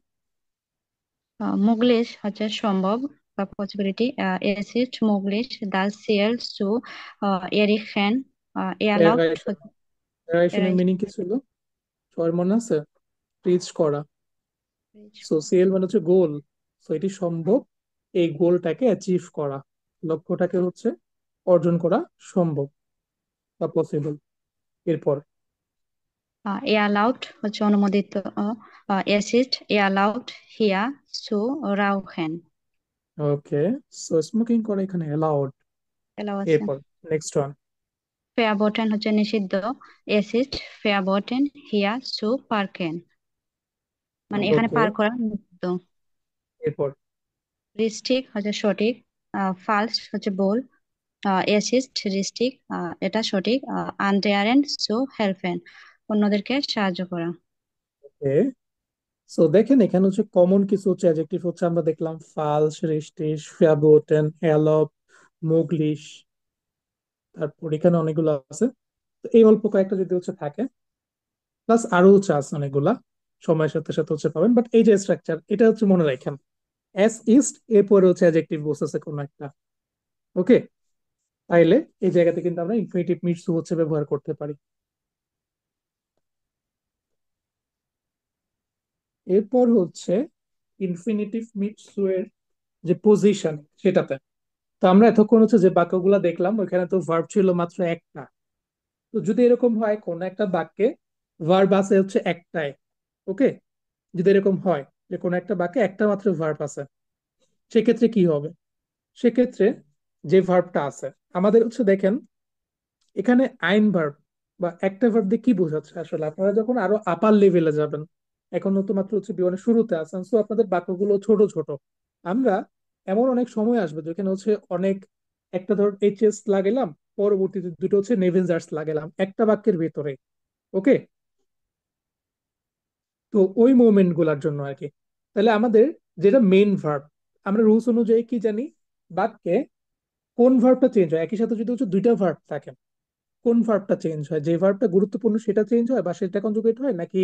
মুগলিশ হচ্ছে সম্ভব বা পসিবিলিটি, অ্যাসিস্ট মুগলিশ দাস সিয়েল সু এরিখেন, এয়ালাউট এরাইশন, এরাইশনের মিনিং কি ছিল? সবার মনে আছে? রিচ করা। সোসিয়াল মানে হচ্ছে গোল। সো এটি সম্ভব এই গোলটাকে অ্যাচিভ করা, লক্ষ্যটাকে হচ্ছে অর্জন করা সম্ভব বা পসিবল। এরপর এয়ালাউট হচ্ছে অনুমোদিত, অ্যাসিস্ট এয়ালাউট হিয়া সু রাউখেন. ওকে, সো স্মোকিং করা এখানে অ্যালাউড। এলাও আছে. এরপর নেক্সট ওয়ান। ফেয়ারবোটেন হচ্ছে নিষিদ্ধ, অ্যাসিস্ট ফেয়ারবোটেন হিয়া সু পার্কেন, মানে এখানে ওকে, পার করা নিষিদ্ধ. এরপর রিস্টিক হচ্ছে সঠিক, ফালস হচ্ছে ভুল, অ্যাসিস্ট রিস্টিক এটা সঠিক, আন্ডারেন সু হেল্পেন অন্যদেরকে সাহায্য করা. ওকে, সো দেখেন এখানে হচ্ছে কমন কিছু হচ্ছে অ্যাডজেক্টিভ হচ্ছে আমরা দেখলাম ফালস, রিস্টিশ, ফ্যাবোটেন, অ্যালপ, মুগলিশ, তারপর এখানে অনেকগুলো আছে। তো এই অল্প কয়েকটা যদি হচ্ছে থাকে, প্লাস আরো হচ্ছে আছে অনেকগুলা, সময়ের সাথে সাথে হচ্ছে পাবেন, বাট এই যে স্ট্রাকচার এটা হচ্ছে মনে রাখেন, অ্যাস ইস্ট এরপরে হচ্ছে অ্যাডজেক্টিভ বসেছে কোনো একটা। ওকে, তাইলে এই জায়গাতে কিন্তু আমরা ইনফিনিটিভ মিটস হচ্ছে ব্যবহার করতে পারি। এরপর হচ্ছে ইনফিনিটিভ মিটস এর যে পজিশন সেটাতে, তো আমরা এতক্ষণ হচ্ছে যে বাক্যগুলা দেখলাম ওইখানে তো ভার্ব ছিল মাত্র একটা। তো যদি এরকম হয় কোন একটা বাক্যে ভার্ব আছে হচ্ছে একটাই, ওকে, যদি এরকম হয় যে কোন একটা বাক্যে একটা মাত্র ভার্ব আছে, সেক্ষেত্রে কি হবে? সেক্ষেত্রে যে ভার্বটা আছে আমাদের হচ্ছে দেখেন এখানে আইন ভার্ব বা একটা ভার্ব দিয়ে কি বোঝাচ্ছে আসলে, আপনারা যখন আরো আপার লেভেলে যাবেন, এখন তো মাত্র হচ্ছে বিমানের শুরুতে আছেন, তো আপনাদের বাক্যগুলো ছোট ছোট। আমরা এমন অনেক সময় আসবে যেখানে হচ্ছে অনেক, একটা ধর এইচএস লাগাইলাম, পরবর্তীতে দুটো হচ্ছে নেভেনজার্স লাগাইলাম একটা বাক্যের ভেতরে, ওকে, তো ওই মুভমেন্ট গুলার জন্য আর কি। তাহলে আমাদের যেটা মেইন ভার্ব, আমরা রুলস অনুযায়ী কি জানি, বাক্যে কোন ভার্বটা চেঞ্জ হয়, একই সাথে যদি হচ্ছে দুইটা ভার্ব থাকে, কোন ভার্বটা চেঞ্জ হয়, যে ভার্বটা গুরুত্বপূর্ণ সেটা চেঞ্জ হয় বা সেটা কনজুগেট হয়, নাকি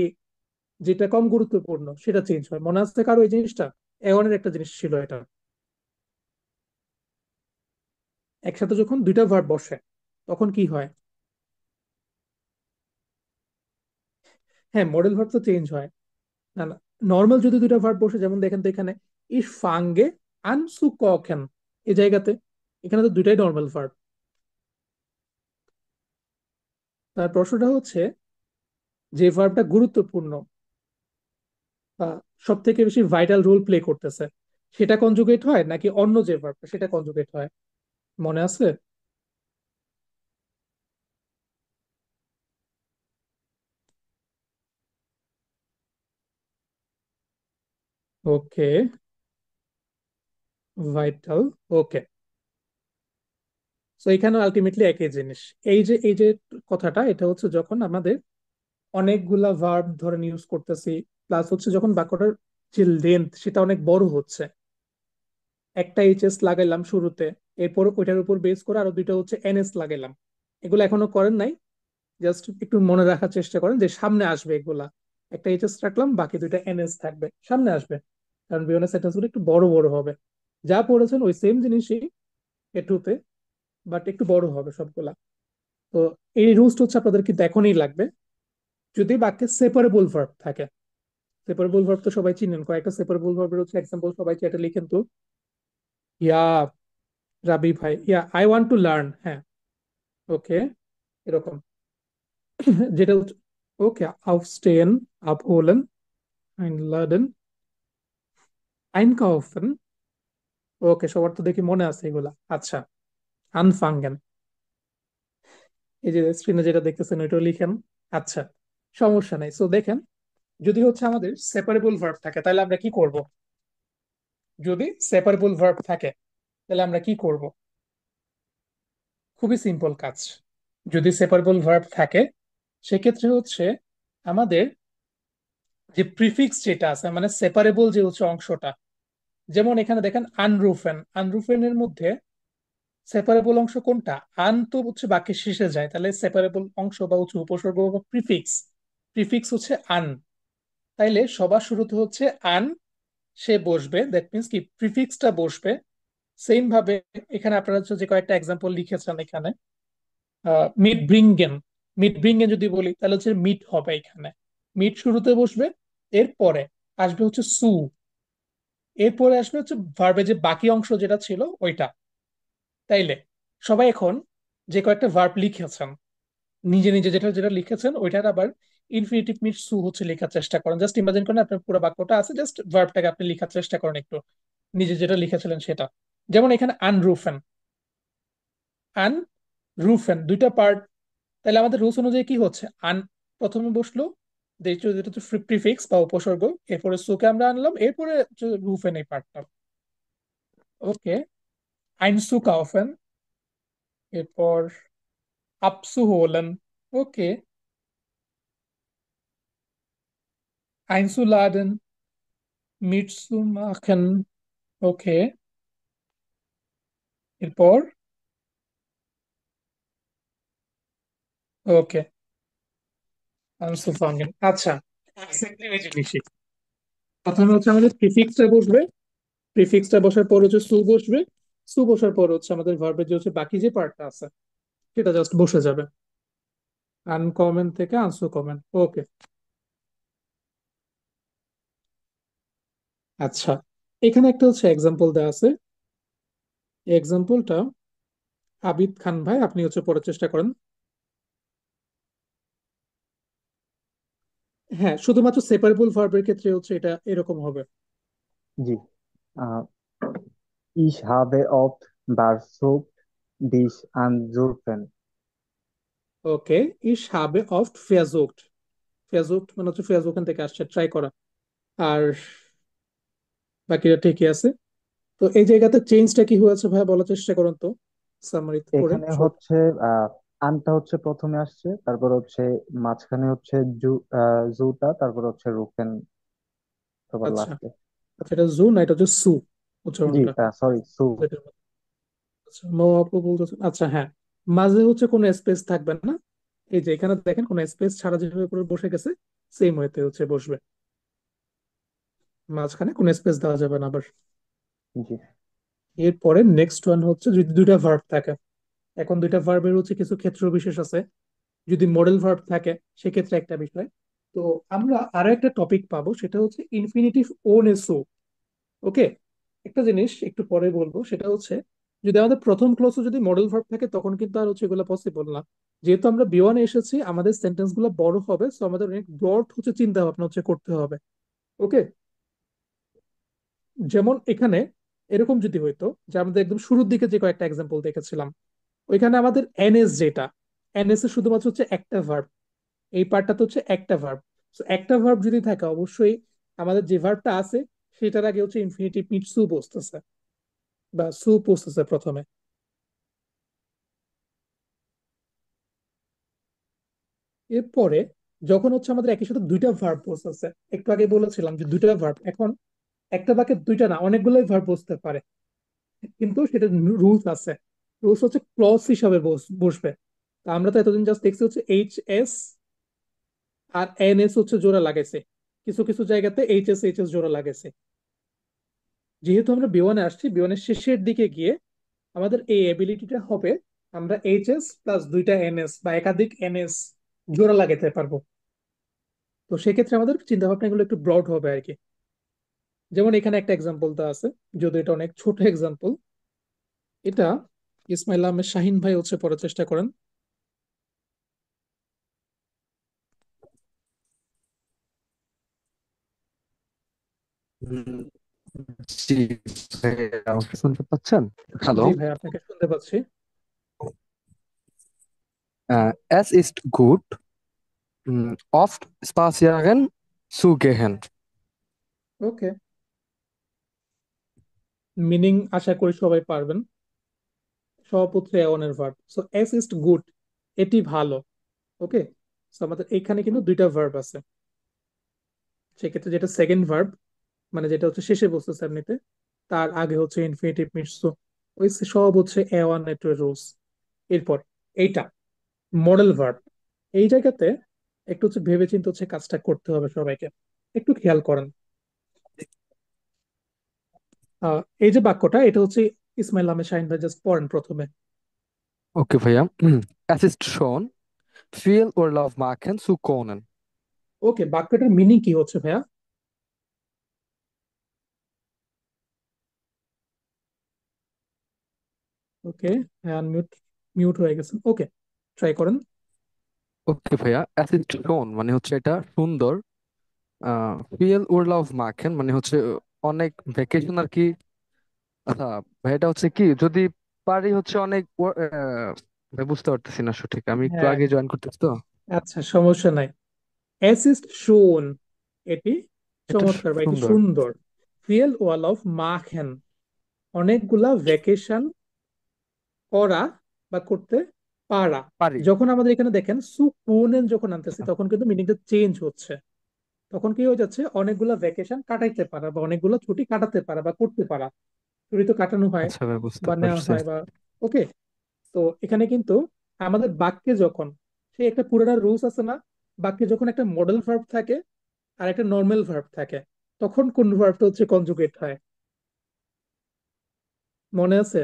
যেটা কম গুরুত্বপূর্ণ সেটা চেঞ্জ হয়? মনে আছে কারো এই জিনিসটা? এমনের একটা জিনিস ছিল এটা, একসাথে যখন দুইটা ভার্ব বসে তখন কি হয়? হ্যাঁ, মডেল ভার্ব তো চেঞ্জ হয়। না না, নর্মাল যদি দুইটা ভার্ব বসে, যেমন দেখেন তো এখানে ইস ফাঙ্গে আনসু কখেন, এই জায়গাতে এখানে তো দুইটাই নর্মাল ভার্ব। তার প্রশ্নটা হচ্ছে যে ভার্বটা গুরুত্বপূর্ণ বা সব থেকে বেশি ভাইটাল রোল প্লে করতেছে, সেটা কনজুগেট হয় নাকি অন্য যে ভার্বটা সেটা কনজুগেট হয়? মনে আছে? ওকে, ভাইটাল, ওকে। তো এখানে আলটিমেটলি একই জিনিস। এই যে কথাটা, এটা হচ্ছে যখন আমাদের অনেকগুলা ভার্ব ধরেন ইউজ করতেছি, প্লাস হচ্ছে যখন বাক্যটার যে লেন্থ সেটা অনেক বড় হচ্ছে, একটা এইচএস লাগাইলাম শুরুতে, এরপর ওইটার উপর বেস করে আরো দুইটা হচ্ছে এনএস লাগাইলাম, এগুলো এখনো করেন নাই, জাস্ট একটু মনে রাখার চেষ্টা করেন যে সামনে আসবে এগুলা। একটা এইচএস রাখলাম, বাকি দুইটা এনএস থাকবে, সামনে আসবে, কারণ বিয়নের সেন্টেন্স গুলো একটু বড় বড় হবে। যা পড়েছেন ওই সেম জিনিসই এটুতে, বাট একটু বড় হবে সবগুলা। তো এই রুলসটা হচ্ছে আপনাদের কিন্তু এখনই লাগবে যদি বাক্যে সেপারেবল ভার্ব থাকে। সেপারেবল ভার্ব তো সবাই চিনেন, কয়েকটা সেপারেবল ভার্বের হচ্ছে এক্সাম্পল সবাই চ্যাটে লিখেন তো। ইয়া, রাবি ভাই, yeah I want to learn, হ্যাঁ, ওকে, এরকম। যেটা হচ্ছে ওকে, aufstehen, abholen, einladen, einkaufen, ওকে, সবার তো দেখি মনে আছে এগুলা। আচ্ছা, anfangen, এই যে স্ক্রিনে যেটা দেখতেছেন ওইটাও লিখেন। আচ্ছা, সমস্যা নাই। সো দেখেন, যদি হচ্ছে আমাদের সেপারেবল ভার্ব থাকে তাহলে আমরা কি করব? যদি সেপারেবল ভার্ব থাকে তাহলে আমরা কি করব? খুবই সিম্পল কাজ। যদি সেপারেবল ভার্ব থাকে সেক্ষেত্রে হচ্ছে আমাদের যে প্রিফিক্স যেটা আছে, মানে সেপারেবল যে হচ্ছে অংশটা, যেমন এখানে দেখেন আনরুফেন, আনরুফেন এর মধ্যে সেপারেবল অংশ কোনটা? আন তো হচ্ছে বাক্যের শেষে যায়, তাহলে সেপারেবল অংশ বা হচ্ছে উপসর্গ বা প্রিফিক্স, প্রিফিক্স হচ্ছে আন। তাইলে সবার শুরুতে হচ্ছে আন, সে বসবে, দ্যাট মিনস কি প্রিফিক্সটা বসবে। সেম ভাবে এখানে আপনারা হচ্ছে যে কয়েকটা এক্সাম্পল লিখেছেন এখানে, মিট ব্রিঙ্গেন, মিট ব্রিঙ্গেন যদি বলি তাহলে হচ্ছে মিট হবে এখানে, মিট শুরুতে বসবে, এরপরে আসবে হচ্ছে সু, এরপরে আসবে হচ্ছে ভার্বের যে বাকি অংশ যেটা ছিল ওইটা। তাইলে সবাই এখন যে কয়েকটা ভার্ব লিখেছেন, নিজে নিজে যেটা যেটা লিখেছেন ওইটার আবার ইনফিনিটিভ মিট সু হচ্ছে লেখার চেষ্টা করেন। জাস্ট ইমাজিন করেন আপনার পুরো বাক্যটা আছে, জাস্ট ভার্বটাকে আপনি লেখার চেষ্টা করেন একটু, নিজে যেটা লিখেছিলেন সেটা। যেমন এখানে আনরুফেন, আন রুফেন দুইটা পার্ট, তাহলে আমাদের রুলস অনুযায়ী কি হচ্ছে, আন প্রথমে বসলো, যেটা হচ্ছে প্রিফিক্স বা উপসর্গ, এরপরে সুকে আমরা আনলাম, এরপরে রুফেন এই পার্টটা, ওকে, আইনসু কাউফেন, এরপর আপসু হোলেন, ওকে, আইনসু লাডেন, মিটসু মাখেন। ওকে, এরপর। ওকে, আনসুফাঙ্গেন। আচ্ছা, এক্স্যাক্টলি এই জিনিসই। প্রথমে হচ্ছে আমাদের প্রিফিক্সটা বসবে, প্রিফিক্সটা বসার পর হচ্ছে সু বসবে, সু বসার পর হচ্ছে আমাদের ভার্বের যে হচ্ছে বাকি যে পার্টটা আছে সেটা জাস্ট বসে যাবে। আনকমন থেকে আনসু কমন। ওকে, আচ্ছা, এখানে একটা হচ্ছে এক্সাম্পল দেওয়া আছে। এই এক্সাম্পলটা আবিদ খান ভাই আপনি হচ্ছে পড়ার চেষ্টা করেন। হ্যাঁ, শুধুমাত্র সেপারেবল ভার্বের ক্ষেত্রে হচ্ছে এটা এরকম হবে। জি। আহ, Ich habe oft versucht, dich anzurufen. ওকে, ইস হাবে অফ ফেয়াজোক্ট। ফেয়াজোক্ট মানে হচ্ছে ফেয়াজোকান থেকে আসছে ট্রাই করা। আর বাকিটা ঠিকই আছে। তো এই জায়গাতে চেঞ্জটা কি হয়েছে ভাই বলার চেষ্টা করুন তো, সামারি করে এখানে শর্ট। হচ্ছে আনটা হচ্ছে প্রথমে আসছে, তারপর হচ্ছে মাঝখানে হচ্ছে জুটা, তারপর হচ্ছে রুফেন, তারপর আচ্ছা, লাস্টে। আচ্ছা, এটা জু না এটা হচ্ছে সু জি, উচ্চারণটা? সরি, সু। যেটার মধ্যে- আচ্ছা, মো আপু বলতেছেন, আচ্ছা হ্যাঁ, মাঝে হচ্ছে কোনো স্পেস থাকবে না। এই যে এখানে দেখেন কোনো স্পেস ছাড়া যেভাবে করে বসে গেছে সেম ওয়েতে হচ্ছে বসবে, মাঝখানে কোনো স্পেস দেওয়া যাবে না আবার। জি। এরপরে নেক্সট ওয়ান হচ্ছে যদি দুইটা ভার্ব থাকে। এখন দুইটা ভার্বের হচ্ছে কিছু ক্ষেত্র বিশেষ আছে। যদি মডেল ভার্ব থাকে সেক্ষেত্রে একটা বিষয়। তো আমরা আরো একটা টপিক পাবো, সেটা হচ্ছে ইনফিনিটিভ ওন এসো। ওকে, একটা জিনিস একটু পরে বলবো, সেটা হচ্ছে যদি আমাদের প্রথম ক্লসে যদি মডেল ভার্ব থাকে তখন কিন্তু আর হচ্ছে এগুলো পসিবল না। যেহেতু আমরা বি1 এসেছি আমাদের সেন্টেন্স গুলো বড় হবে, তো আমাদের অনেক ব্রড হচ্ছে চিন্তা ভাবনা হচ্ছে করতে হবে। ওকে, যেমন এখানে এরকম যদি হইতো যে আমাদের একদম শুরুর দিকে যে কয়েকটা এক্সাম্পল দেখেছিলাম, ওইখানে আমাদের এনএস যেটা, এনএস এর শুধুমাত্র হচ্ছে একটা ভার্ব, এই পার্টটা তো হচ্ছে একটা ভার্ব। তো একটা ভার্ব যদি থাকে অবশ্যই আমাদের যে ভার্বটা আছে সেটার আগে হচ্ছে ইনফিনিটিভ মিট সু বসতেছে বা সু বসতেছে প্রথমে। এরপরে যখন হচ্ছে আমাদের একই সাথে দুইটা ভার্ব বসতেছে, একটু আগে বলেছিলাম যে দুইটা ভার্ব, এখন একটা বাক্যে দুইটা না অনেকগুলোই ভার্ব বসতে পারে, কিন্তু সেটা রুলস আছে। রুলস হচ্ছে ক্লজ হিসাবে বসবে। তা আমরা তো এতদিন জাস্ট দেখছি হচ্ছে এইচ এস আর এন এস হচ্ছে জোড়া লাগাইছে, কিছু কিছু জায়গাতে এইচ এস জোড়া লাগাইছে। যেহেতু আমরা বি1 আসছি, বি1 এর শেষের দিকে গিয়ে আমাদের এই এবিলিটিটা হবে আমরা এইচ এস প্লাস দুইটা এন এস বা একাধিক এন এস জোড়া লাগাতে পারবো। তো সেক্ষেত্রে আমাদের চিন্তা ভাবনা এগুলো একটু ব্রড হবে আর কি। যেমন এখানে একটা এক্সাম্পল তো আছে, যদি এটা অনেক ছোট এক্সাম্পল। এটা ইসমাইল আহমেদ শাহিন ভাই হচ্ছে পড়ার চেষ্টা করেন। হুম, জি ভাইয়া, আমাকে শুনতে পাচ্ছেন? হ্যালো। জি ভাই, আপনাকে শুনতে পাচ্ছি। Es ist gut, oft spazieren zu gehen. Okay, meaning আশা করি সবাই পারবেন। সহপুত্রে এওনের ভার্ব, সো এস ইজ গুড, এটি ভালো। ওকে, সো আমাদের এখানে কিন্তু দুইটা ভার্ব আছে। সেক্ষেত্রে যেটা সেকেন্ড ভার্ব মানে যেটা হচ্ছে শেষে বসতেছে এমনিতে, তার আগে হচ্ছে ইনফিনিটিভ মিটস, ওই সব হচ্ছে এ ওয়ান এ টু রুলস। এরপর এইটা মডেল ভার্ব। এই জায়গাতে একটু হচ্ছে ভেবে চিন্তে হচ্ছে কাজটা করতে হবে সবাইকে, একটু খেয়াল করেন। এই যে বাক্যটা এটা হচ্ছে ইসমাইল আহমেদ শাহিন ভাই জাস্ট পড়েন প্রথমে। Okay, ভাইয়া। Es ist schon viel Urlaub machen zu können. ওকে, বাক্যটার মিনিং কি হচ্ছে ভাইয়া? ওকে, হ্যাঁ, মিউট মিউট হয়ে গেছেন। ওকে, ট্রাই করেন। ওকে ভাইয়া, es ist schon মানে হচ্ছে এটা সুন্দর। viel Urlaub machen মানে হচ্ছে অনেক ভ্যাকেশন আর কি। আচ্ছা ভাই, এটা হচ্ছে কি যদি পারি হচ্ছে অনেক ভাই বুঝতে পারতেছি না সঠিক, আমি একটু হ্যাঁ, আগে জয়েন করতেছি তো। আচ্ছা, সমস্যা নাই। অ্যাসিস্ট শোন, এটি এটা চমৎকার বা এটি সুন্দর। সুন্দর। ফিয়েল ওয়াল অফ মাখেন, অনেকগুলা ভ্যাকেশন করা বা করতে পারা। পারি। যখন আমাদের এখানে দেখেন সুকুনেন যখন আনতেছি আচ্ছা। তখন কিন্তু মিনিংটা চেঞ্জ হচ্ছে। তো তখন কি হয়ে যাচ্ছে, অনেকগুলা ভ্যাকেশন কাটাইতে পারা বা অনেকগুলো ছুটি কাটাতে পারা বা করতে পারা। ছুটি তো কাটানো হয় আচ্ছা ভাই, বুঝতে বা নেওয়া পারছি। হয় বা, ওকে। তো এখানে কিন্তু আমাদের বাক্যে যখন সে একটা পুরোটা রুলস আছে না, বাক্যে যখন একটা মডেল ভার্ব থাকে আর একটা নর্মাল ভার্ব থাকে, তখন কোন ভার্বটা হচ্ছে কনজুগেট হয়? মনে আছে?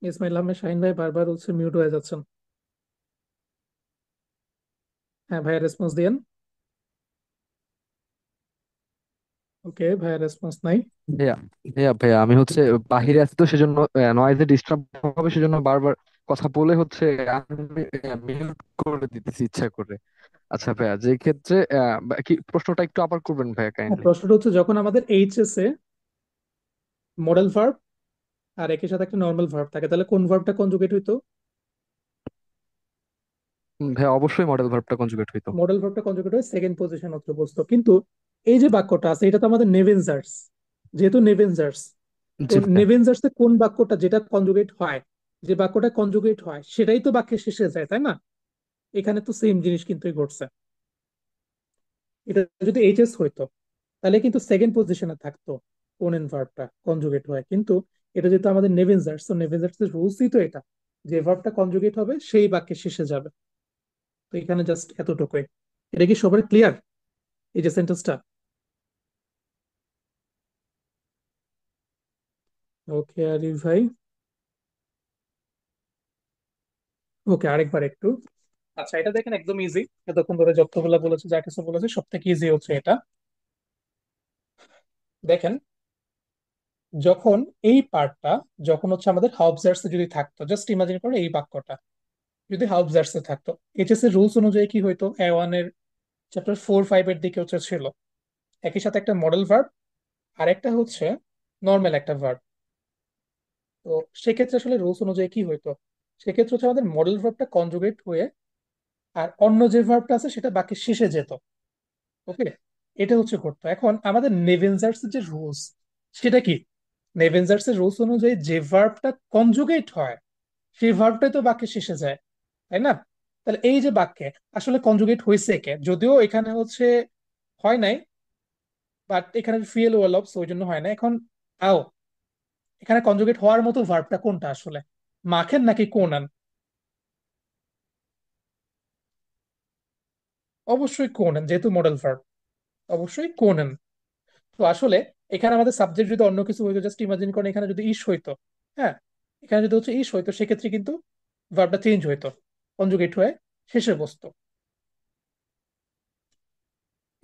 ইসমাইল আহমেদ শাহিন ভাই বারবার হচ্ছে মিউট হয়ে যাচ্ছেন। হ্যাঁ ভাইয়া, রেসপন্স দিয়েন। ওকে, ভাইয়া রেসপন্স নাই। ভাইয়া ভাইয়া আমি হচ্ছে বাহিরে আছি, তো সেজন্য নয়েজে ডিস্টার্ব হবে, সেজন্য বারবার কথা বলে হচ্ছে আমি মিউট করে দিতেছি ইচ্ছা করে। আচ্ছা ভাইয়া, যে ক্ষেত্রে কি প্রশ্নটা একটু আবার করবেন ভাইয়া, হ্যাঁ, কাইন্ডলি? প্রশ্নটা হচ্ছে যখন আমাদের এইচএস এ মডেল ভার্ব আর একই সাথে একটা নর্মাল ভার্ব থাকে, তাহলে কোন ভার্বটা কনজুগেট হইতো? ভাইয়া অবশ্যই মডেল ভার্বটা কনজুগেট হইতো। মডেল ভার্বটা কনজুগেট হয় সেকেন্ড পজিশন হচ্ছে বস্তু। কিন্তু এই যে বাক্যটা আছে এটা তো আমাদের নেভেনজার্স, যেহেতু নেভেনজার্স, তো জি ভাইয়া। নেভেনজার্স এ কোন বাক্যটা যেটা কনজুগেট হয়, যে বাক্যটা কনজুগেট হয় সেটাই তো বাক্যের শেষে যায়, তাই না? এখানে তো সেম জিনিস কিন্তু ঘটছে। এটা যদি এইচএস হইতো তাহলে কিন্তু সেকেন্ড পজিশনে থাকতো কোনেন ভার্বটা কনজুগেট হয়, কিন্তু এটা যেহেতু আমাদের নেভেনজার্স, তো নেভেনজার্স এর রুলসই তো এটা, যে ভার্বটা কনজুগেট হবে সেই বাক্যের শেষে যাবে। তো এখানে জাস্ট এতটুকুই। এটা কি সবার ক্লিয়ার, এই যে সেন্টেন্সটা? ওকে আরিফ ভাই। ওকে, আরেকবার একটু। আচ্ছা, এটা দেখেন একদম ইজি। এতক্ষণ ধরে যতগুলো বলেছে, যা কিছু বলেছে, সব থেকে ইজি হচ্ছে এটা। দেখেন, যখন এই পার্টটা, যখন হচ্ছে আমাদের হাউবজার্স যদি থাকতো, জাস্ট ইমাজিন করো এই বাক্যটা যদি হাউবজার্স থাকতো, এইচএস এর রুলস অনুযায়ী কি হইতো? A1 এর চ্যাপ্টার 4, 5 এর দিকে হচ্ছে ছিল একই সাথে একটা মডেল ভার্ব আর একটা হচ্ছে নর্মাল একটা ভার্ব। তো সেক্ষেত্রে আসলে রুলস অনুযায়ী কি হইতো? সেক্ষেত্রে হচ্ছে আমাদের মডেল ভার্বটা কনজুগেট হয়ে আর অন্য যে ভার্বটা আছে সেটা বাক্যের শেষে যেত। ওকে, এটা হচ্ছে ঘটতো। এখন আমাদের নেভেনজার্স যে রুলস, সেটা কি? নেভেনজার্স এর রুলস অনুযায়ী যে ভার্বটা কনজুগেট হয় সেই ভার্বটাই তো বাক্যের শেষে যায়, তাই না? তাহলে এই যে বাক্যে আসলে কনজুগেট হয়েছে কে, যদিও এখানে হচ্ছে হয় নাই, বাট এখানে ফিএল ওয়েল অফ, ওই জন্য হয় না। এখন আও, এখানে কনজুগেট হওয়ার মতো ভার্বটা কোনটা আসলে, মাখেন নাকি কোনান? অবশ্যই কোনান, যেহেতু মডেল ভার্ব, অবশ্যই কোনান। তো আসলে এখানে আমাদের সাবজেক্ট যদি অন্য কিছু হইতো, জাস্ট ইমাজিন করেন এখানে যদি ইস হইতো, হ্যাঁ, এখানে যদি হচ্ছে ইস হইতো, সেক্ষেত্রে কিন্তু ভার্বটা চেঞ্জ হইতো, কনজুগেট হয়ে শেষে বসতো।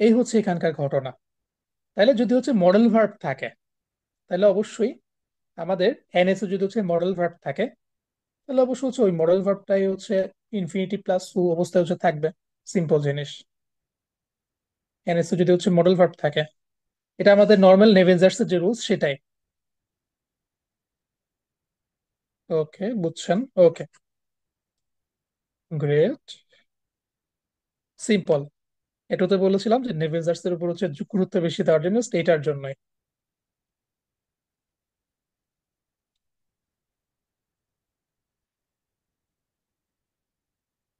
এই হচ্ছে এখানকার ঘটনা। তাহলে যদি হচ্ছে মডেল ভার্ব থাকে, তাহলে অবশ্যই আমাদের এনএস যদি হচ্ছে মডেল ভার্ব থাকে, তাহলে অবশ্যই হচ্ছে ওই মডেল ভার্বটাই হচ্ছে ইনফিনিটি প্লাস টু অবস্থায় হচ্ছে থাকবে। সিম্পল জিনিস। এনএস যদি হচ্ছে মডেল ভার্ব থাকে, এটা আমাদের নর্মাল নেভেনজার্স এর যে রুলস সেটাই। ওকে, বুঝছেন? ওকে, গ্রেট, সিম্পল। এটাতে বলেছিলাম যে নেভেনজার্স এর উপর হচ্ছে গুরুত্ব বেশি দেওয়ার জন্য, এটার জন্যই।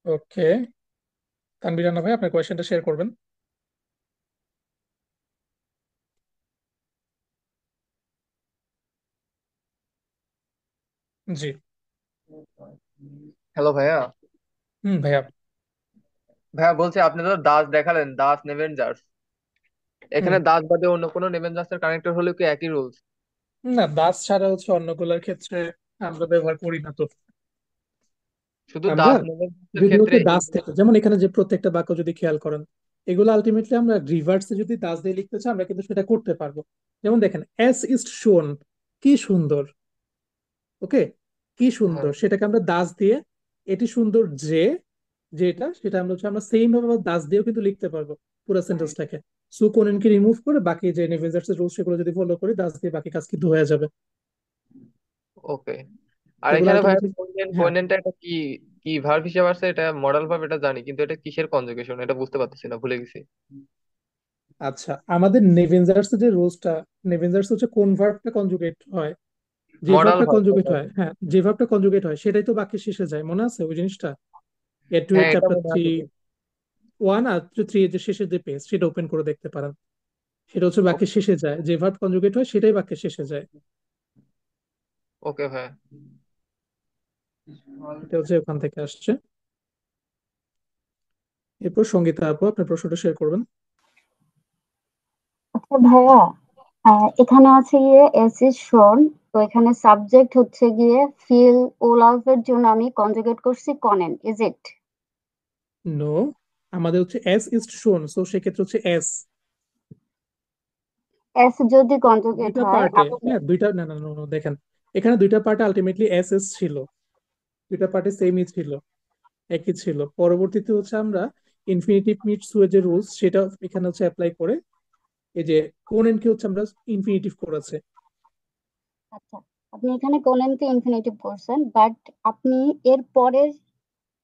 ওকে, তানভীর রানা ভাই, আপনার কোয়েশ্চেনটা শেয়ার করবেন। জি। হ্যালো ভাইয়া। ভাইয়া। ভাইয়া বলছি, আপনি তো দাস দেখালেন, দাস নেভেনজার্স, হুম। এখানে দাস বাদে অন্য কোনো নেভেনজার্স এর কানেক্টর হলেও কি একই রুলস? না, দাস ছাড়া হচ্ছে অন্যগুলোর ক্ষেত্রে আমরা ব্যবহার করি না তো। শুধু আমরা দাস নেভেনজার্স এর যদি ক্ষেত্রে হচ্ছে দাস থেকে, যেমন এখানে যে প্রত্যেকটা বাক্য যদি খেয়াল করেন, এগুলো আলটিমেটলি আমরা রিভার্সে যদি দাস দিয়ে লিখতে চাই, আমরা কিন্তু সেটা করতে পারবো। যেমন দেখেন, এস ইজ শোন, কি সুন্দর। ওকে, কি হ্যাঁ। সুন্দর, সেটাকে আমরা দাস দিয়ে, এটি সুন্দর যে, যেটা সেটা আমরা হচ্ছে আমরা সেম ভাবে আবার দাস দিয়েও কিন্তু লিখতে পারবো পুরো সেন্টেন্সটাকে। সু কোনেনকে রিমুভ করে বাকি যে নেভেনজার্স এর রুলস সেগুলো যদি ফলো করি, দাস দিয়ে বাকি কাজ কিন্তু হয়ে যাবে। ওকে। আর এগুলো এখানে ভাইয়া আলটিমেটলি, কোয়েনেন, হ্যাঁ। কোয়েনেনটা এটা কি, কি ভার্ব হিসেবে আসছে? এটা মডাল ভার্ব এটা জানি, কিন্তু এটা কিসের কনজুগেশন এটা বুঝতে পারতেছি না, ভুলে গেছি। আচ্ছা, আমাদের নেভেনজার্স যে রুলসটা, নেভেনজার্স হচ্ছে কোন ভার্বটা কনজুগেট হয়, যে মডাল ভার্বটা ভার্ব। কনজুগেট হয়, হ্যাঁ, যে ভার্বটা কনজুগেট হয় সেটাই তো বাক্যের শেষে যায়, মনে আছে ওই জিনিসটা? এর টু এর হ্যাঁ, এটা চ্যাপ্টার মনে 3, আছে। ওয়ান আর থ্রি এর যে শেষের যে পেজ সেটা ওপেন করে দেখতে পারেন। সেটা হচ্ছে বাক্যের শেষে যায়, যে ভার্ব কনজুগেট হয় সেটাই বাক্যের শেষে যায়। ওকে ভাইয়া। এটা হচ্ছে ওখান থেকে আসছে। এরপর সঙ্গীতা আপু আপনার প্রশ্নটা শেয়ার করবেন। আচ্ছা ভাইয়া, এখানে আছে গিয়ে এস ইজ শোন, তো এখানে সাবজেক্ট হচ্ছে গিয়ে ফিল ওলাভ এর জন্য আমি কনজুগেট করছি কনেন, ইজ ইট? নো, আমাদের হচ্ছে এস ইজ শোন, সো সেক্ষেত্রে হচ্ছে এস। এস যদি কনজুগেট দুইটা হয় পার্টে, আমি হ্যাঁ দুইটা, না না no, no, দেখেন এখানে দুইটা পার্টে আলটিমেটলি এস এস ছিল, দুইটা পার্টে সেমই ছিল, একই ছিল। পরবর্তীতে হচ্ছে আমরা ইনফিনিটিভ মিটস ওয়ে যে রুলস সেটা এখানে হচ্ছে অ্যাপ্লাই করে এই যে কোনেনকে হচ্ছে আমরা ইনফিনিটিভ করেছে। আচ্ছা, আপনি এখানে কোনেনকে ইনফিনিটিভ করছেন, বাট আপনি এর পরের